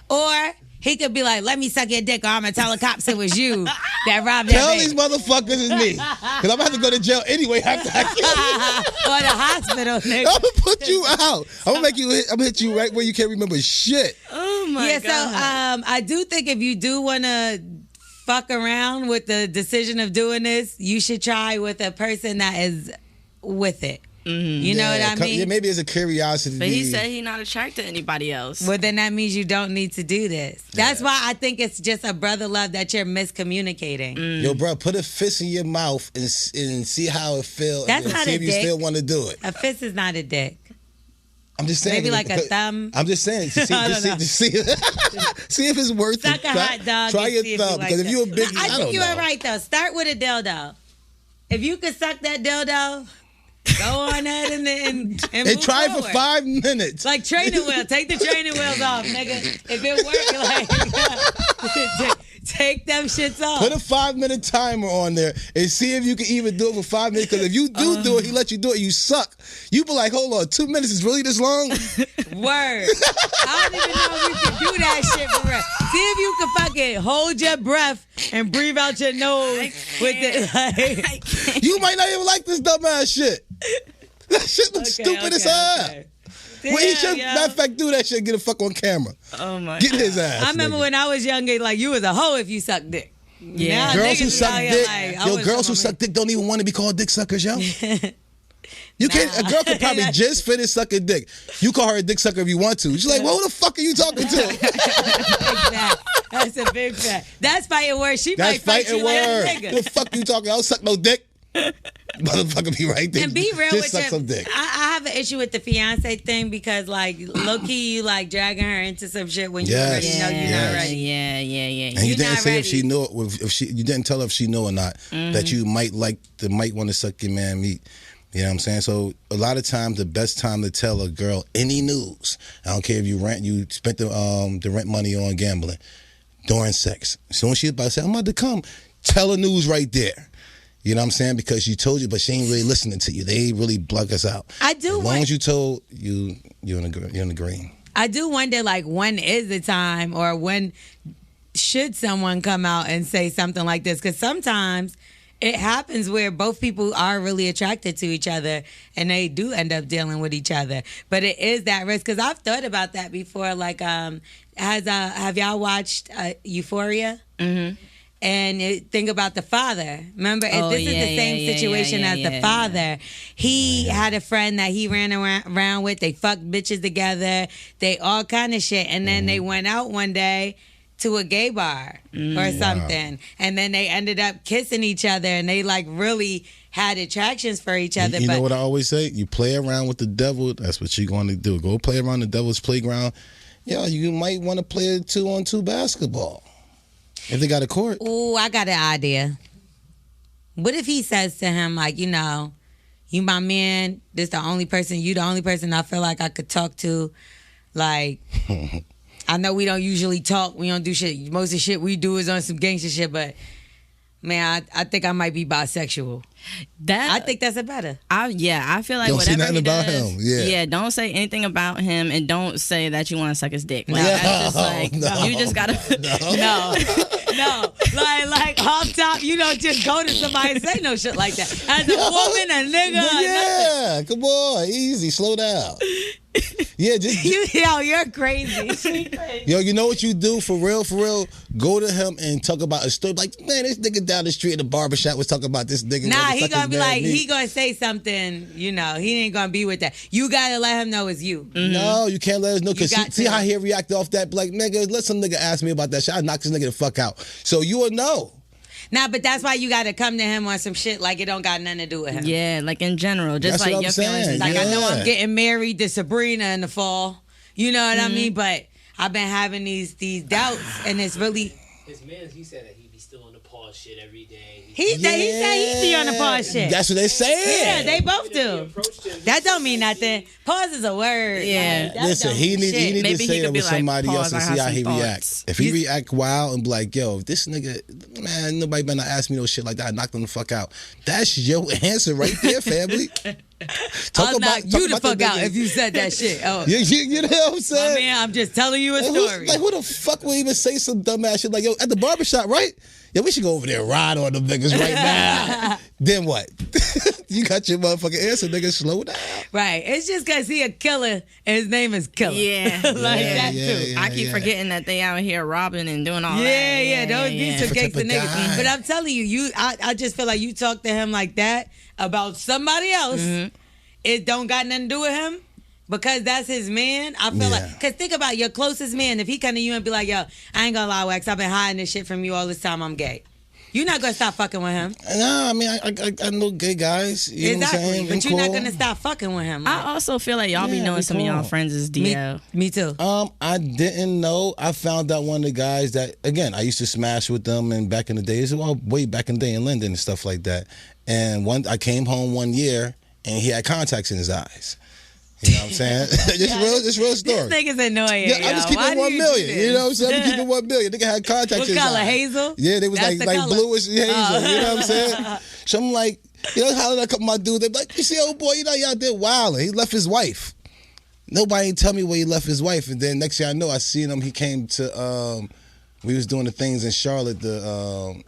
or he could be like, "Let me suck your dick, or I'm gonna tell the cops it was you that robbed Tell that these baby." motherfuckers it's me. Cause I'm gonna have to go to jail anyway after I kill you. Or the hospital. Nigga. I'm gonna put you out. I'm gonna hit you right where you can't remember shit. Oh my Yeah, god. so I do think if you do want to fuck around with the decision of doing this, you should try with a person that is with it. You know what I mean? Yeah, maybe it's a curiosity. But he said he not attracted to anybody else. Well, then that means you don't need to do this. That's why I think it's just a brother love that you're miscommunicating. Yo, bro, put a fist in your mouth and see how it feels. That's and not see a if you dick. still want to do it. A fist is not a dick. I'm just saying. Maybe like a thumb. I'm just saying. To see, I don't know. to see if it's worth Suck it. a hot dog. Try and your see if thumb. like Because if that. you're a big, No, I think don't you know. were right though. Start with a dildo. If you could suck that dildo, go on ahead and And move try it forward. for 5 minutes. Like training wheel. Take the training wheels off, nigga. If it works, like take them shits off. Put a 5-minute timer on there and see if you can even do it for 5 minutes. Because if you do it, he let you do it, you suck. You be like, hold on, 2 minutes is really this long? Word. I don't even know if you can do that shit for real. See if you can fucking hold your breath and breathe out your nose with it. Like, You might not even like this dumbass shit. That shit looks stupid as hell. Well, he should, matter of fact, do that shit and get a fuck on camera. Oh my Get god. his ass. I remember nigga. when I was younger, like you was a hoe if you sucked dick. Yeah. Now Girls niggas who is suck out here dick, like, I yo, wish girls who someone- suck dick don't even want to be called dick suckers, yo. You can't. A girl could probably just finish sucking dick. You call her a dick sucker if you want to. She's like, well, who the fuck are you talking to? Exactly. That's a big fact. That's fighting words. She That's might fight fighting you like a word. nigga. Who the fuck you talking? I don't suck no dick. Motherfucker be right there. And be real just with suck your. some dick. I have an issue with the fiance thing because, like, low key, you like dragging her into some shit when you Yes. already know you're Yes. not ready. Yeah. And you You're didn't not say if ready. she knew you didn't tell her if she knew or not that you might want to suck your man meat. You know what I'm saying? So a lot of times the best time to tell a girl any news, I don't care if you spent the rent money on gambling during sex. As soon as she's about to say, I'm about to come, tell her news right there. You know what I'm saying? Because she told you, but she ain't really listening to you. They really block us out. I do As long as you told you're in the green. I do wonder, like, when is the time, or when should someone come out and say something like this? Because sometimes it happens where both people are really attracted to each other and they do end up dealing with each other. But it is that risk. Because I've thought about that before. Like, have y'all watched Euphoria? Mm-hmm. And think about the father. Remember, this is the same situation as the father. He had a friend that he ran around with. They fucked bitches together. They all kind of shit. And then they went out one day to a gay bar or something. Wow. And then they ended up kissing each other. And they, like, really had attractions for each other. You know what I always say? You play around with the devil. That's what you're going to do. Go play around the devil's playground. Yo, you might want to play a 2-on-2 basketball. If they got a court. Ooh, I got an idea. What if he says to him, like, you know, you my man, you the only person I feel like I could talk to. Like, I know we don't usually talk. We don't do shit. Most of the shit we do is on some gangster shit, but man, I think I might be bisexual. I think that's a better. I feel like don't whatever say nothing he about does, him. Yeah, don't say anything about him, and don't say that you want to suck his dick. Like, No. that's just like, you just gotta. No. Like off top, you don't just go to somebody and say no shit like that. As a woman, a nigga, yeah, come on, easy, slow down. Yeah, you're crazy. Yo, you know what you do for real? Go to him and talk about a story. Like, man, this nigga down the street at the barbershop was talking about this nigga. Nah, he gonna be like, he gonna say something. You know, he ain't gonna be with that. You gotta let him know it's you. Mm-hmm. No, you can't let us know, because see how he reacted off that. Like, nigga, let some nigga ask me about that shit. I knock this nigga the fuck out. So you will know. Nah, but that's why you gotta come to him on some shit like it don't got nothing to do with him. Yeah, like in general, just That's like your feelings. Like, I know I'm getting married to Sabrina in the fall. You know what I mean? But I've been having these doubts, and it's really. His man, he said that he be still on the pause shit every day. He said he be on the pause shit. That's what they say. Yeah, they both do. That don't mean nothing. Pause is a word. Yeah. Like, listen, he need Maybe to say he that could be with like, somebody else pause, and I see have how some he thoughts. reacts. If he react wild and be like, yo, this nigga, man, nobody better not ask me no shit like that. I knocked him the fuck out. That's your answer right there, family. I'll knock you the fuck out if you said that shit. Oh. You know what I'm saying? I mean, I'm just telling you a story. Like, who the fuck would even say some dumbass shit like, yo, at the barbershop, right? Yeah, we should go over there and ride on them niggas right now. Then what? You got your motherfucking answer, nigga. Slow down. Right. It's just because he a killer and his name is Killer. Yeah. That too. I keep forgetting that they out here robbing and doing all that. Yeah. Those these some gangster niggas. guy. But I'm telling you, I just feel like you talk to him like that about somebody else. Mm-hmm. It don't got nothing to do with him. Because that's his man, I feel like. Because think about your closest man. If he come to you and be like, yo, I ain't gonna lie, Wax, I've been hiding this shit from you all this time, I'm gay. You're not gonna stop fucking with him. No, I mean, I know gay guys. You know what I'm saying? But you're not gonna stop fucking with him. I also feel like y'all be knowing some of y'all friends is DL. Me too. I didn't know. I found out one of the guys that, again, I used to smash with them, and back in the days, well, way back in the day in London and stuff like that. And I came home one year, and he had contacts in his eyes. You know what I'm saying? It's real story. This nigga's annoying. Yeah, I'm just keeping 1 million. You know what I'm saying? I'm keeping 1 million. Nigga had contacts. What color? Hazel? Yeah, they was like bluish hazel. You know what I'm saying? So I'm like, hollering at a couple of my dudes. They be like, you see, old boy, he out there wilding. He left his wife. Nobody ain't tell me where he left his wife. And then next thing I know, I seen him. He came to, we was doing the things in Charlotte, the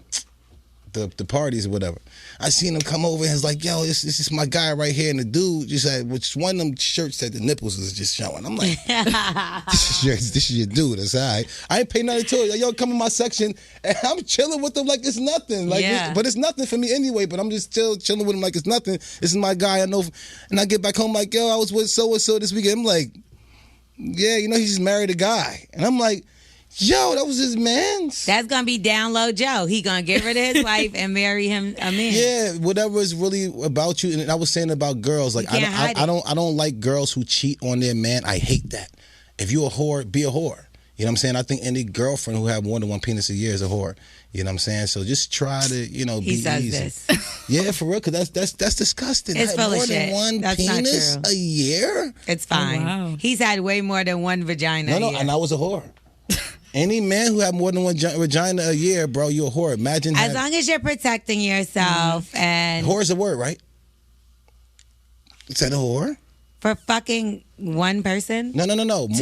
parties or whatever. I seen him come over and was like, yo, this is my guy right here. And the dude just had, which one of them shirts that the nipples was just showing. I'm like, this is your dude. That's all right. I ain't pay nothing to it. Yo, come in my section and I'm chilling with him like it's nothing. Like, but it's nothing for me anyway, but I'm just chilling with him like it's nothing. This is my guy. I know. And I get back home like, yo, I was with so-and-so this weekend. I'm like, yeah, he just married a guy. And I'm like, yo, that was his man's. That's gonna be down low Joe. He gonna get rid of his wife and marry him a man. Yeah, whatever is really about you. And I was saying about girls, like I don't like girls who cheat on their man. I hate that. If you a whore, be a whore. You know what I'm saying? I think any girlfriend who have more than one penis a year is a whore. You know what I'm saying? So just try to, be easy. This. Yeah, for real, because that's disgusting. It's full more of than shit. one That's penis not true. a year? It's fine. Oh, wow. He's had way more than one vagina. No, and I was a whore. Any man who had more than one vagina a year, bro, you're a whore. Imagine as long as you're protecting yourself and whore is a word, right? Is that a whore? for fucking one person? No. Two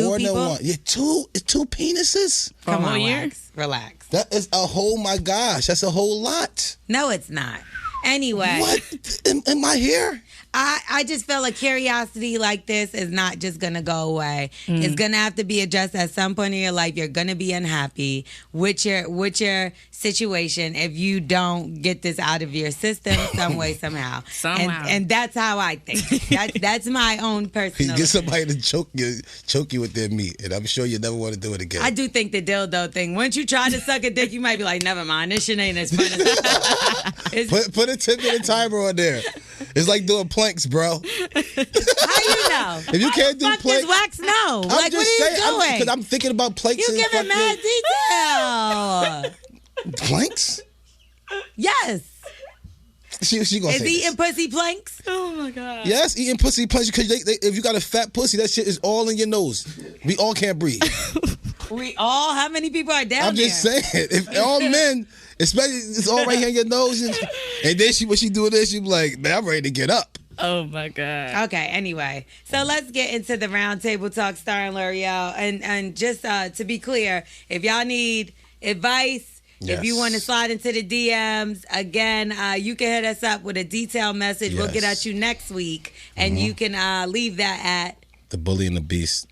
More people? than one. Yeah, two penises. Come whole on, year? Wax. Relax. That is a whole, my gosh, that's a whole lot. No, it's not. Anyway. What? Am I here? I just feel a curiosity like this is not just gonna go away. It's gonna have to be addressed at some point in your life. You're gonna be unhappy with your situation if you don't get this out of your system some way, somehow. And that's how I think. That's my own personal. You get somebody to choke you with their meat, and I'm sure you never want to do it again. I do think the dildo thing. Once you try to suck a dick, you might be like, never mind. This shit ain't as fun as Put a 10-minute timer on there. It's like doing planks, bro. How you know? If you can't do fuck planks, does Wax know? I'm Like, just what are you saying, doing? because I'm thinking about planks. You and giving mad detail. planks. Yes. She gonna Is say eating this. pussy planks? Oh my god. Yes, eating pussy planks because if you got a fat pussy, that shit is all in your nose. We all can't breathe. We all? How many people are down I'm just saying, if all men, especially it's all right here in your nose, and then when she do this, she be like, man, I'm ready to get up. Oh my god. Okay, anyway. So let's get into the round table talk starring L'Oreal. And just to be clear, if y'all need advice, if you want to slide into the DMs, again, you can hit us up with a detailed message. We'll get at you next week. And you can leave that at the Bully and the Beast.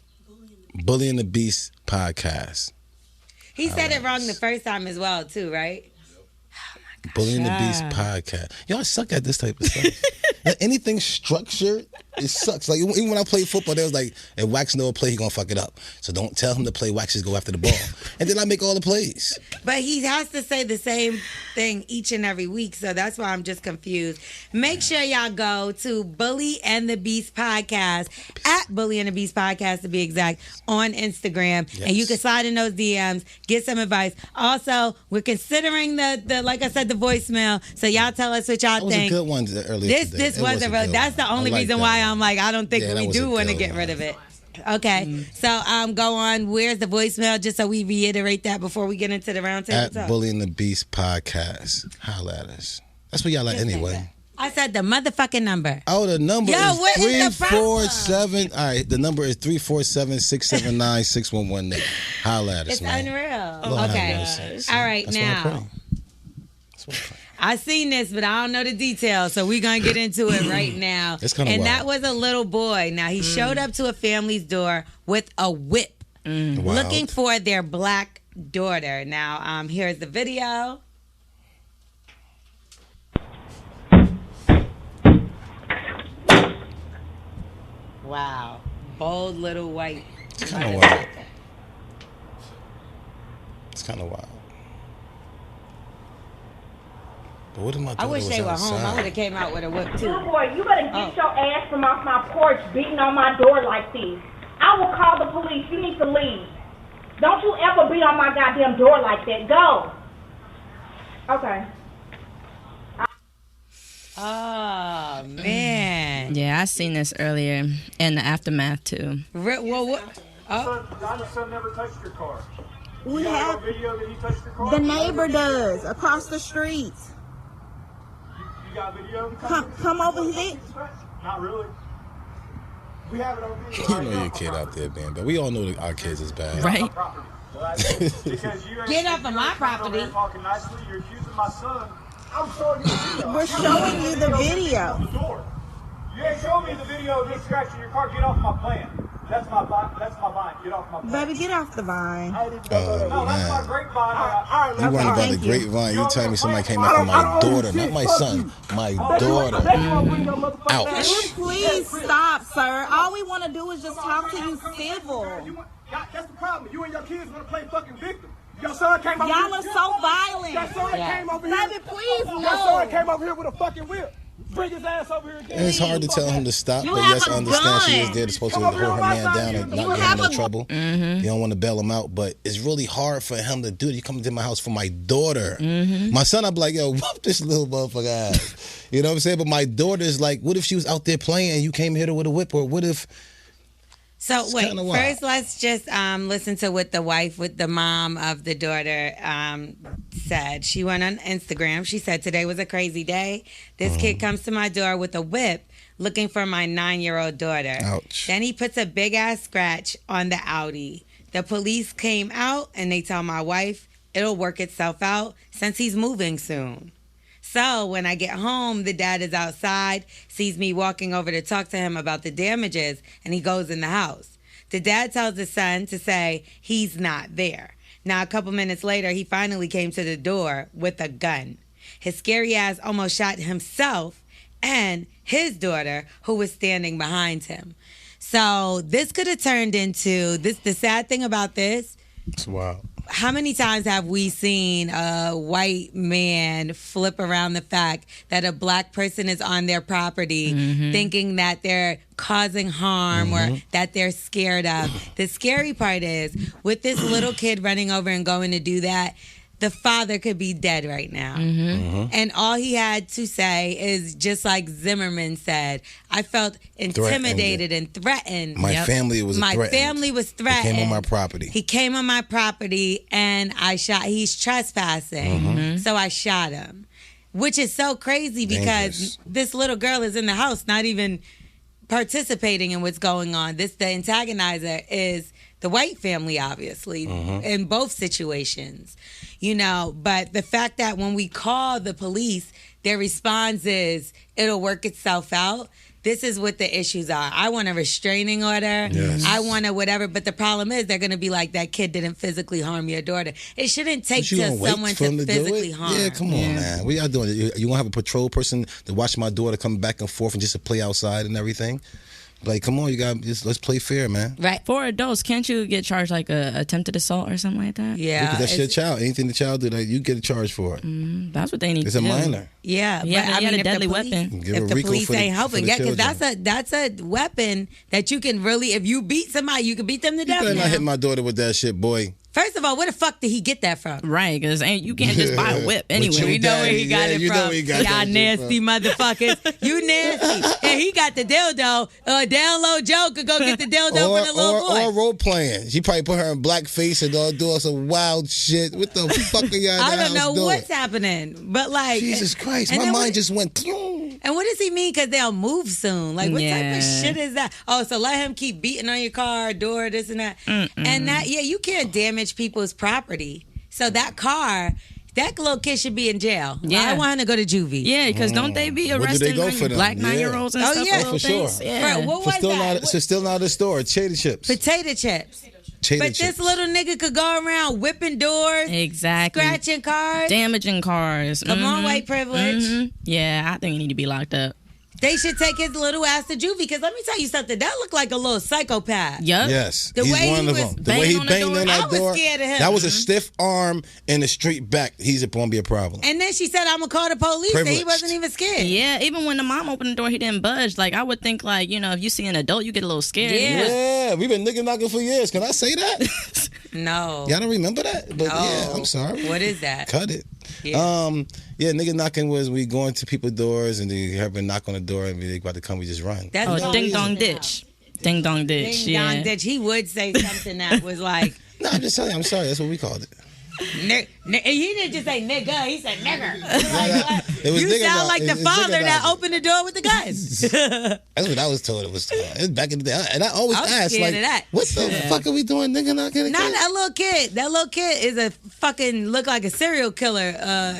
Bully and the Beast podcast. He said it wrong the first time as well, too, right? Bully and the Beast podcast. Y'all suck at this type of stuff. Anything structured, it sucks. Like even when I played football, they was like, if Wax know a play, he gonna fuck it up. So don't tell him to play. Wax, just go after the ball, and then I make all the plays. But he has to say the same thing each and every week, so that's why I'm just confused. Make sure y'all go to Bully and the Beast podcast at Bully and the Beast podcast to be exact on Instagram, and you can slide in those DMs, get some advice. Also, we're considering the like I said, the voicemail. So y'all tell us what y'all think. That was a good one earlier today. This wasn't real. That's the only reason why I'm like, I don't think we do want to get rid of it. Okay, so go on. Where's the voicemail? Just so we reiterate that before we get into the round table talk. At Bully and the Beast podcast. Holla at us. That's what y'all at anyway. I said the motherfucking number. Oh, the number what is is the problem? 347. All right, the number is 347-679-6118. Holla at us, It's man. unreal. Lord Okay. have mercy. All right, That's what I now. pray. That's what I pray. I seen this, but I don't know the details, so we're going to get into it right now. It's kinda and wild. that was a little boy. Now, he showed up to a family's door with a whip, Wild. looking for their black daughter. Now, here's the video. Wow. Bold little white. It's kind of wild. It's kind of wild. But what am I doing? I wish they were home. I would have came out with a whip, too. Good boy, you better get your ass from off my porch beating on my door like this. I will call the police. You need to leave. Don't you ever beat on my goddamn door like that. Go. Okay. Oh, man. Yeah, I seen this earlier in the aftermath too. Well, what? Your son never touched your car. We You have got a video that he touched your car? the neighbor does across the street. You got video? Come over here. Not really. We have it on video. You know your kid out there being bad. We all know that our kids is bad. Right. Get off of my property. Talking nicely, you're accusing my son. I'm showing you the video. We're showing you the video. You ain't showing me the video of me scratching your car. Get off my plan. That's my vine. Get off my plan. Baby, get off the vine. No, that's my grapevine. You running by the Thank you. grapevine. You telling me somebody came after my daughter, not my son, my daughter. Ouch. Please stop, sir. All we want to do is just talk to you civil. That's the problem. You and your kids want to play fucking victim. Your son came over Y'all here. are so violent. Your son came over here. Baby, please Your no. son came over here with a fucking whip. Bring his ass over here again. And it's hard to tell him to stop, You but have yes, a I understand she is gun. there to supposed to hold her man down and not get him in trouble. You don't want to bail him out, but it's really hard for him to do it. You come into my house for my daughter. My son, I'd be like, yo, whoop this little motherfucker ass. You know what I'm saying? But my daughter's like, what if she was out there playing and you came here with a whip? Or what if... So It's wait, kinda wild. first let's just listen to what the mom of the daughter said. She went on Instagram. She said, today was a crazy day. This kid comes to my door with a whip, looking for my 9-year-old daughter. Ouch. Then he puts a big-ass scratch on the Audi. The police came out, and they tell my wife it'll work itself out since he's moving soon. So when I get home, the dad is outside, sees me walking over to talk to him about the damages, and he goes in the house. The dad tells the son to say he's not there. Now, a couple minutes later, he finally came to the door with a gun. His scary ass almost shot himself and his daughter, who was standing behind him. So this could have turned into this. The sad thing about this, It's wild. how many times have we seen a white man flip around the fact that a black person is on their property thinking that they're causing harm or that they're scared of? The scary part is with this little kid running over and going to do that, the father could be dead right now. And all he had to say is just like Zimmerman said, I felt intimidated and threatened. My family was My threatened. family was threatened. He came on my property. He came on my property and I shot. He's trespassing. So I shot him, which is so crazy because this little girl is in the house, not even participating in what's going on. The antagonizer is the white family, obviously, in both situations, you know. But the fact that when we call the police, their response is, it'll work itself out. This is what the issues are. I want a restraining order. Yes. I want a whatever. But the problem is they're going to be like, that kid didn't physically harm your daughter. It shouldn't take But you to gonna wait someone for him to do physically it? harm. Yeah, come on, man. What y'all doing? You gonna have a patrol person to watch my daughter come back and forth and just to play outside and everything? Like, come on, you got let's play fair, man. Right. For adults, can't you get charged like a attempted assault or something like that? Yeah. Because that's your child. Anything the child do, like, you get a charge for it. That's what they need It's to a do. minor. Yeah, Yeah, but I he had mean, a deadly if the police, weapon. Give a if the RICO police for the- ain't helping, for the yeah, because children. that's a weapon that you can really, if you beat somebody, you can beat them to You death. better not now. hit my daughter with that shit, boy. First of all, where the fuck did he get that from? Right, because you can't just buy a whip With anyway. your We know where he got daddy. it Yeah, you from. know where he got Y'all that shit nasty motherfuckers. You nasty. And he got the dildo. Down low Joe could go get the dildo for the little boy. Or role playing. She probably put her in blackface and all doing some wild shit. What the fuck are y'all in I the don't know house doing? what's happening, but like Jesus Christ, and my then mind what- just went. Phew. And what does he mean? Because they'll move soon. Like, what type Yeah. of shit is that? Oh, so let him keep beating on your car, door, this and that. And that, yeah, you can't damage people's property. So that car, that little kid should be in jail. Yeah. I want him to go to juvie. Yeah, because don't they be What do arresting they go for them? black Yeah. 9-year-olds and Oh, stuff yeah. for little For sure. things? Yeah. What For was still that? not, so still not at the store. Potato chips. Potato chips. Potato But chips. this little nigga could go around whipping doors, Exactly. scratching cars. Damaging cars. Come on, white privilege. Yeah, I think he need to be locked up. They should take his little ass to juvie. Because let me tell you something. That looked like a little psychopath. Yup. Yes, The he's way one he of was them. The way he banging on the banged door. on I that was door, scared of him. that was a stiff arm and a straight back. He's going to be a problem. And then she said, I'm going to call the police. And he Privileged. wasn't even scared. Yeah, even when the mom opened the door, he didn't budge. Like, I would think, like, you know, if you see an adult, you get a little scared. Yeah. Yeah, we've been nigga knocking for years. Can I say that? No. Y'all don't remember that? But No. yeah, I'm sorry. What is that? Cut it. Yeah. Yeah, nigga knocking was we going to people's doors and they have a knock on the door and they about to come, we just run. That's Oh, no ding reason. dong ditch. Ding dong ditch. Ding Yeah. dong ditch. He would say something that was like, No, I'm just telling you, I'm sorry. That's what we called it. and he didn't just say nigga, he said nigger. It was You nigga sound knock- like the it's father nigga that knocking. opened the door with the guns. That's what I was told it was. It's back in the day. And I always I was ask, scared like, of that. what the fuck are we doing, nigga knocking Not again? that little kid. That little kid is a fucking look like a serial killer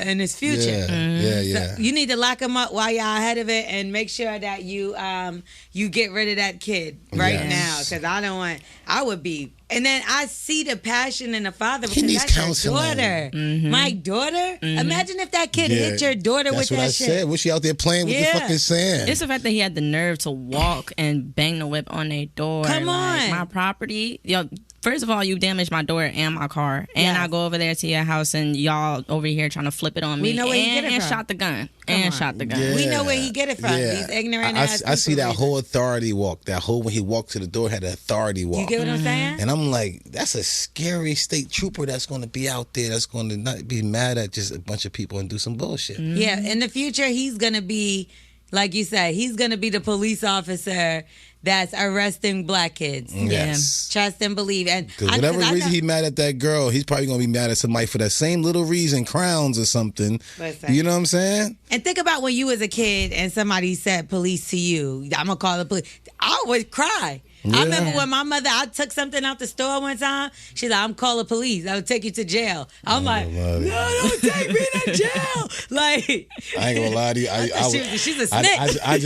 in his future. Yeah. You need to lock him up while y'all ahead of it and make sure that you get rid of that kid right Yes. now. Because I would be. And then I see the passion in the father He because needs that's your counseling. daughter. My daughter? Imagine if that kid hit your daughter That's with what that I shit. said. Was she out there playing with Yeah. the fucking sand? It's the fact that he had the nerve to walk and bang the whip on their door. Come Like, on. my property. Yo, first of all, you damaged my door and my car. And Yes. I go over there to your house and y'all over here trying to flip it on me. We know where he and, get it and from. shot the gun. Come and on. shot the gun. Yeah. We know where he get it from. Yeah. These ignorant I ass I see people that reason. whole authority walk. That whole when he walked to the door had an authority walk. You get what I'm saying? And I'm like, that's a scary state trooper that's going to be out there. That's going to not be mad at just a bunch of people and do some bullshit. Yeah, in the future, he's going to be like you said, he's going to be the police officer that's arresting black kids. Yes. Trust and believe. And because whatever reason he's mad at that girl, he's probably going to be mad at somebody for that same little reason, crowns or something. Listen. You know what I'm saying? And think about when you was a kid and somebody said police to you. I'm going to call the police. I would cry. Yeah. I remember when my mother, I took something out the store one time. She's like, I'm calling police. I'll take you to jail. I'm like, no, don't take me to jail. Like, I ain't gonna lie to you. She's a snitch. I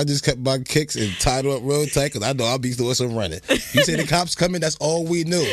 just kept my kicks and tied her up real tight because I know I'll be doing some running. You say the cops coming, that's all we knew.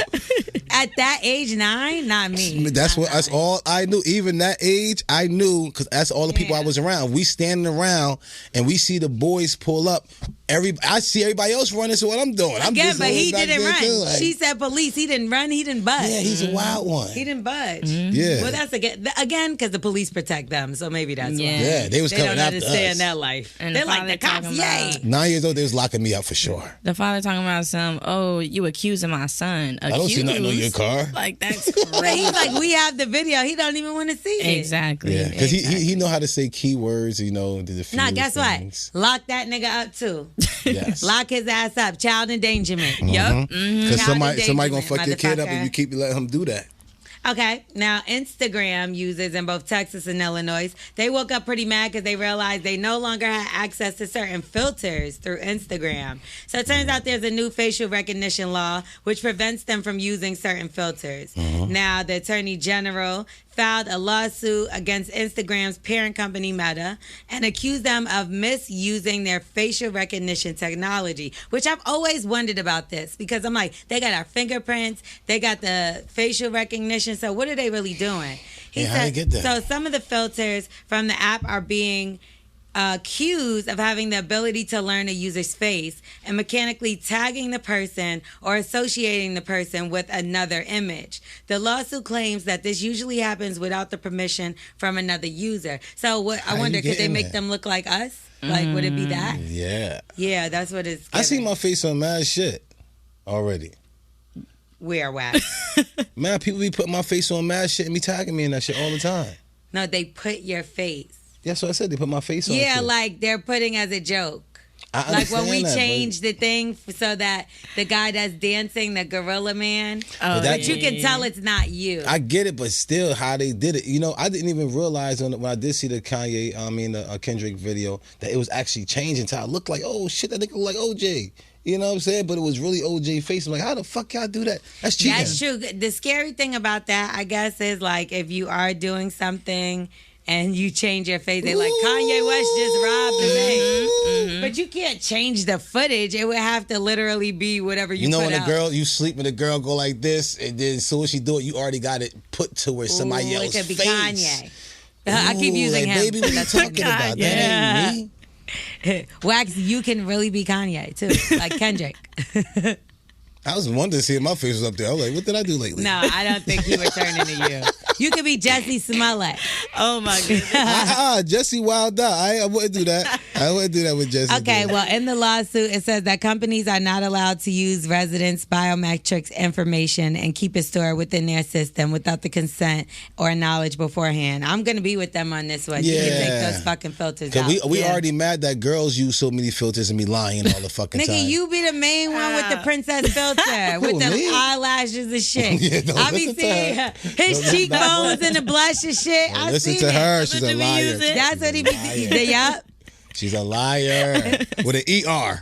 At that age, 9, not me. That's all I knew. Even that age, I knew because that's all the people I was around. We standing around and we see the boys pull up. I see everybody else running, so what I'm doing? But he didn't run. Like, she said police. He didn't run. He didn't budge. Yeah, he's a wild one. He didn't budge. Yeah. Well, that's again because the police protect them, so maybe that's why. Yeah, they was coming don't after understand us. that life. And they're like the cops. Yay! 9 years old, they was locking me up for sure. The father talking about you accusing my son. I don't see nothing on your car. Like that's crazy. He's like, we have the video. He don't even want to see it. Exactly. Yeah, because he know how to say keywords. You know, the few guess things. what? Lock that nigga up too. Yes. Lock his ass up. Child endangerment. Yep. Because somebody gonna fuck your kid up if you keep letting him do that. Okay, now Instagram users in both Texas and Illinois, they woke up pretty mad because they realized they no longer had access to certain filters through Instagram. So it turns out there's a new facial recognition law which prevents them from using certain filters. Now, the Attorney General filed a lawsuit against Instagram's parent company Meta and accused them of misusing their facial recognition technology, which I've always wondered about this because I'm like, they got our fingerprints, they got the facial recognition, so what are they really doing? He said, how they get that? So some of the filters from the app are being accused of having the ability to learn a user's face and mechanically tagging the person or associating the person with another image. The lawsuit claims that this usually happens without the permission from another user. So I wonder, could they make them look like us? Like, would it be that? Yeah. Yeah, that's what it's I see my face on mad shit already. Where, Wax? Man, people be putting my face on mad shit and be tagging me in that shit all the time. No, they put your face. That's what I said. They put my face on. Yeah, shit. like they're putting as a joke. Like when we changed the thing so that the guy that's dancing, the gorilla man, but you can tell it's not you. I get it, but still, how they did it. You know, I didn't even realize when I did see the Kendrick video that it was actually changing to I looked like, oh shit, that nigga look like OJ. You know what I'm saying? But it was really OJ face. I'm like, how the fuck y'all do that? That's cheating. That's true. The scary thing about that, I guess, is like if you are doing something and you change your face, they like Kanye West just robbed the bank. But you can't change the footage. It would have to literally be whatever you put when out. a girl, you sleep with a girl go like this, and then as soon as she do it, you already got it put to where somebody else's face. It could be face. Kanye. I keep using him. Baby, what you talking about? That ain't me. Wax, you can really be Kanye too, like Kendrick. I was wondering seeing my face was up there. I was like, what did I do lately? No, I don't think he would turn into you. You could be Jesse Smollett. Oh my goodness. Jesse wild out. I wouldn't do that. I wouldn't do that with Jesse. Okay, well, in the lawsuit, it says that companies are not allowed to use residents' biometrics information and keep it stored within their system without the consent or knowledge beforehand. I'm going to be with them on this one. Yeah. You can take those fucking filters out. We already mad that girls use so many filters and be lying all the fucking time. Nigga, you be the main one with the princess filter. With them eyelashes and shit. Yeah, I be seeing his cheekbones and the blush and shit. I listen see to it. her. She's a liar. That's what he be. Yup. She's a liar with an ER.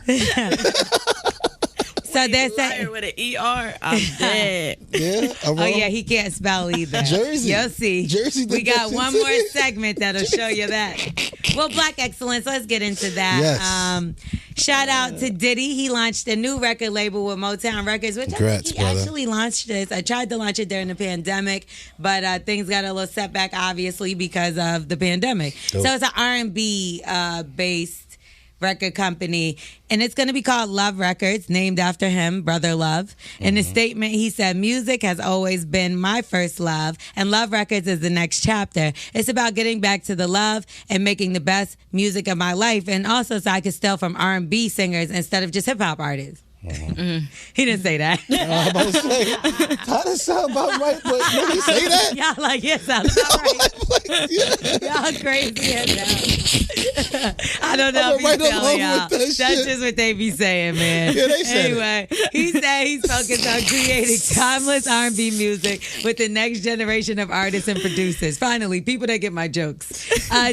So they're saying with an ER. I'm dead. Yeah. Oh yeah, he can't spell either. Jersey. You'll see. Jersey. We got one more segment that'll show you that. Well, Black Excellence. Let's get into that. Yes. Shout out to Diddy. He launched a new record label with Motown Records, which Congrats, I think he actually launched this. I tried to launch it during the pandemic, but things got a little setback, obviously, because of the pandemic. Dope. So it's an R&B based record company, and it's going to be called Love Records, named after him, Brother Love. In a statement, he said, music has always been my first love, and Love Records is the next chapter. It's about getting back to the love and making the best music of my life, and also so I could steal from R&B singers instead of just hip-hop artists. He didn't say that. I'm about to say, how does sound about right? But did he say that? Y'all like, yeah, sounds about right. Y'all crazy as hell. I don't know if he's telling y'all. That's just what they be saying, man. Yeah, they said anyway, he said he's focused on creating timeless R&B music with the next generation of artists and producers. Finally, people that get my jokes.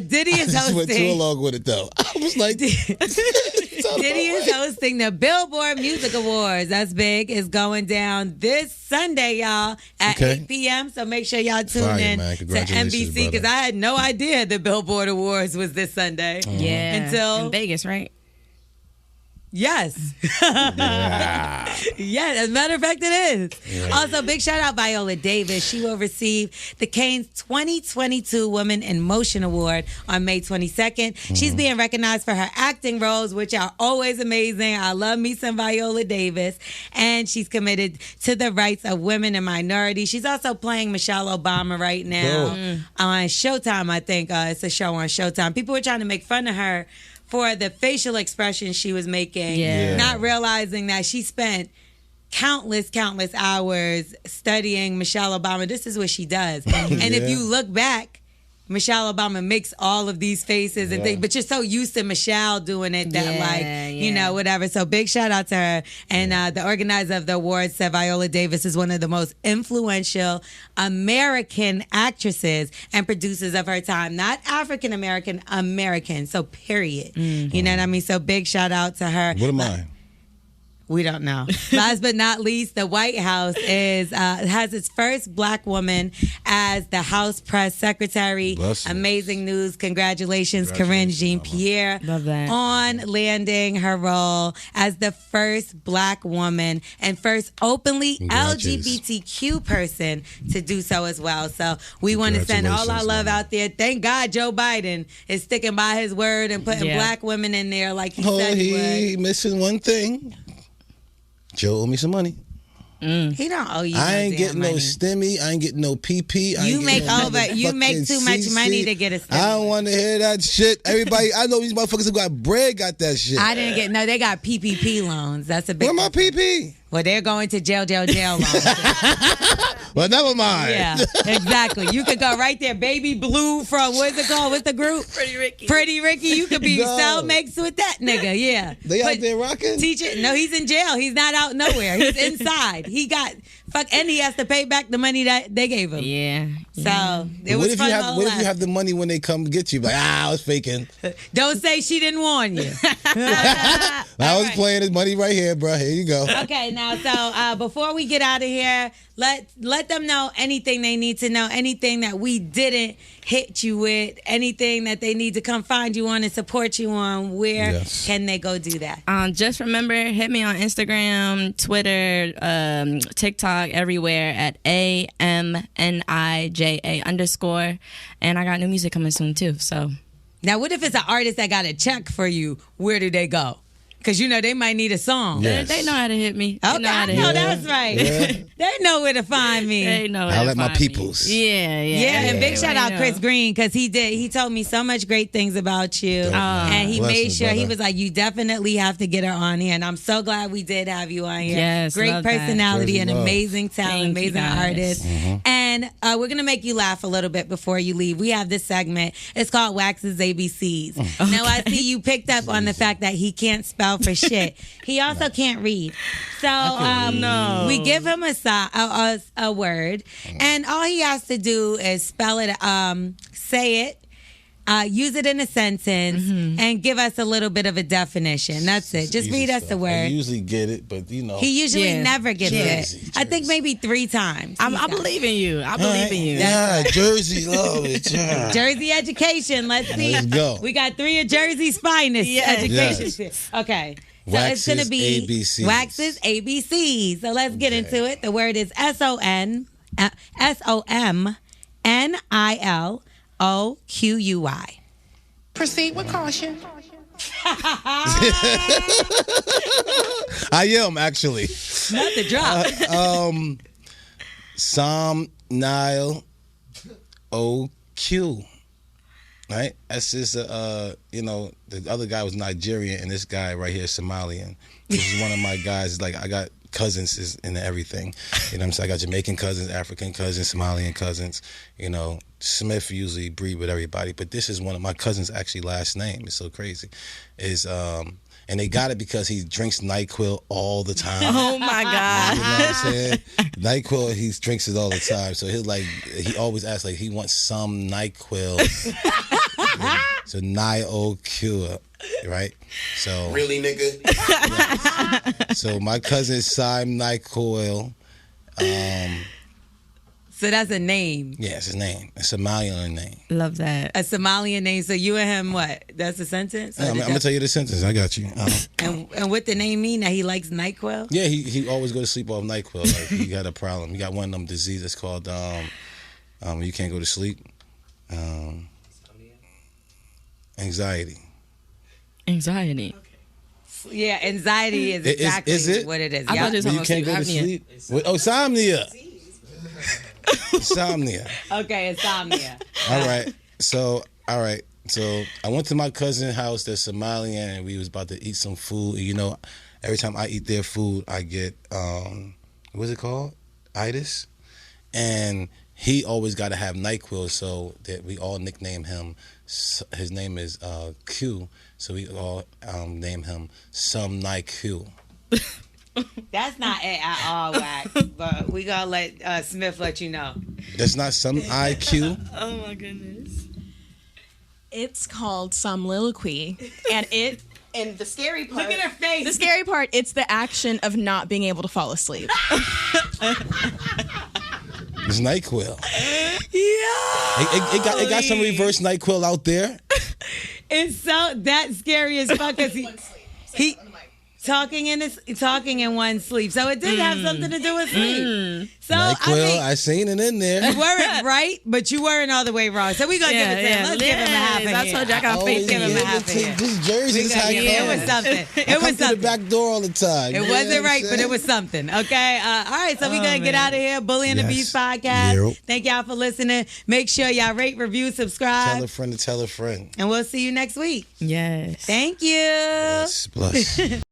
Diddy is hosting. Went too long with it though. I was like, Diddy is hosting the Billboard Music Awards. That's big. It's going down this Sunday, y'all, at 8 p.m. So make sure y'all tune in to NBC because I had no idea the Billboard Awards was this Sunday. Yeah. Until in Vegas, right? Yes. Yes, as a matter of fact, it is. Yeah. Also, big shout out Viola Davis. She will receive the Canes 2022 Women in Motion Award on May 22nd. She's being recognized for her acting roles, which are always amazing. I love me some Viola Davis. And she's committed to the rights of women and minorities. She's also playing Michelle Obama right now on Showtime, I think. It's a show on Showtime. People were trying to make fun of her for the facial expressions she was making, not realizing that she spent countless hours studying Michelle Obama. This is what she does. And if you look back, Michelle Obama makes all of these faces and things, but you're so used to Michelle doing it that you know, whatever. So big shout out to her. And the organizer of the awards said Viola Davis is one of the most influential American actresses and producers of her time. Not African American, American. So period. You know what I mean? So big shout out to her. What am I? We don't know. Last but not least, the White House has its first black woman as the House Press Secretary. Amazing news. Congratulations, Corinne Jean-Pierre. Love that. On landing her role as the first black woman and first openly LGBTQ person to do so as well. So we want to send all our love out there. Thank God Joe Biden is sticking by his word and putting black women in there like he said he would. He missing one thing. Joe owe me some money. He don't owe you. I ain't getting money. no STEMI. I ain't getting no PP. You make too much money to get a STEMI. I don't want to hear that shit. Everybody, I know these motherfuckers who got bread got that shit. I didn't get they got PPP loans. That's a big. Where my PP? Well, they're going to jail loans. Well, never mind. Yeah, exactly. You could go right there. Baby Blue from, what's it called? What's the group? Pretty Ricky. You could be cellmates with that nigga. Yeah. They out there rocking? Teacher, no, he's in jail. He's not out nowhere. He's inside. He got, and he has to pay back the money that they gave him. Yeah. So, it was fun. What if you have the money when they come get you? Like, I was faking. Don't say she didn't warn you. I was playing his money right here, bro. Here you go. Okay, now, so before we get out of here, let them know anything they need to know, anything that we didn't hit you with, anything that they need to come find you on and support you on. Where can they go do that? Just remember, hit me on Instagram, Twitter, TikTok, everywhere at AMNIJA_. And I got new music coming soon too. So now, what if it's an artist that got a check for you? Where do they go? Because, you know, they might need a song. Yes. They know how to hit me. Okay, I know that's right. Yeah. They know where to find me. They know I'll let my peoples. Yeah, and big shout out Chris Green, because he told me so much great things about you. And he made sure, he was like, you definitely have to get her on here. And I'm so glad we did have you on here. Yes, great personality and amazing talent, amazing artist. Mm-hmm. And we're going to make you laugh a little bit before you leave. We have this segment. It's called Wax's ABCs. Now, I see you picked up on the fact that he can't spell for shit. He also can't read. So we give him a word, and all he has to do is spell it, say it, use it in a sentence, and give us a little bit of a definition. That's it. Just read us the word. I usually get it, but you know. He usually never gets it. I think maybe 3 times. I believe in you. I believe in you. Yeah, Jersey, love it. Yeah. Jersey education. Let's see. Let's go. We got 3 of Jersey's finest education. Okay. So Wax's it's going to be ABCs. Wax's ABCs. So let's get into it. The word is SOMNILOQUY. Proceed with caution. I am actually. Not the drop. Som Nile OQ. right? That's just you know, the other guy was Nigerian, and this guy right here is Somalian. This is one of my guys. Like I got cousins in everything. You know what I'm saying? I got Jamaican cousins, African cousins, Somalian cousins. You know, Smith usually breed with everybody, but this is one of my cousins' actually last name. It's so crazy. And they got it because he drinks NyQuil all the time. Oh my God. You know what I'm saying? NyQuil, he drinks it all the time. So he always asks, like, he wants some NyQuil. So NyQuil, right? So really, nigga? Yeah. So my cousin Sim NyQuil. So that's a name. Yeah, it's his name. A Somalian name. Love that. A Somalian name. So you and him, what? That's a sentence? Yeah, I'm going to tell you the sentence. I got you. And what the name mean? That he likes NyQuil? Yeah, he always go to sleep off NyQuil. Like, he got a problem. He got one of them diseases called, you can't go to sleep. Anxiety. Anxiety. Yeah, anxiety is exactly what it is. I thought it was you can't go to sleep. Insomnia. Insomnia. Okay, insomnia. All right. So I went to my cousin's house that's Somalian, and we was about to eat some food. And, you know, every time I eat their food, I get what's it called? Itis. And he always got to have NyQuil, so that we all nickname him. His name is Q, so we all name him Some NyQ. That's not it at all, Wack. But we gonna let Smith let you know. That's not Some IQ. Oh my goodness. It's called Somliloquy, and the scary part. Look at her face. The scary part. It's the action of not being able to fall asleep. It's NyQuil. Yeah. It got some reverse NyQuil out there. It's so that scary as fuck. Cause he talking in one sleep. So it did have something to do with sleep. So NyQuil, I seen it in there. You weren't right, but you weren't all the way wrong. So we're gonna give it to him. Let's give him a half a year. I told you I got faith. Give him a half a year. This jersey is how it was something. It was something. To the back door all the time. It wasn't right, but it was something. Okay. All right. So we're gonna get out of here. Bully and the Beast podcast. Yep. Thank y'all for listening. Make sure y'all rate, review, subscribe. Tell a friend to tell a friend. And we'll see you next week. Yes. Thank you. Yes, bless.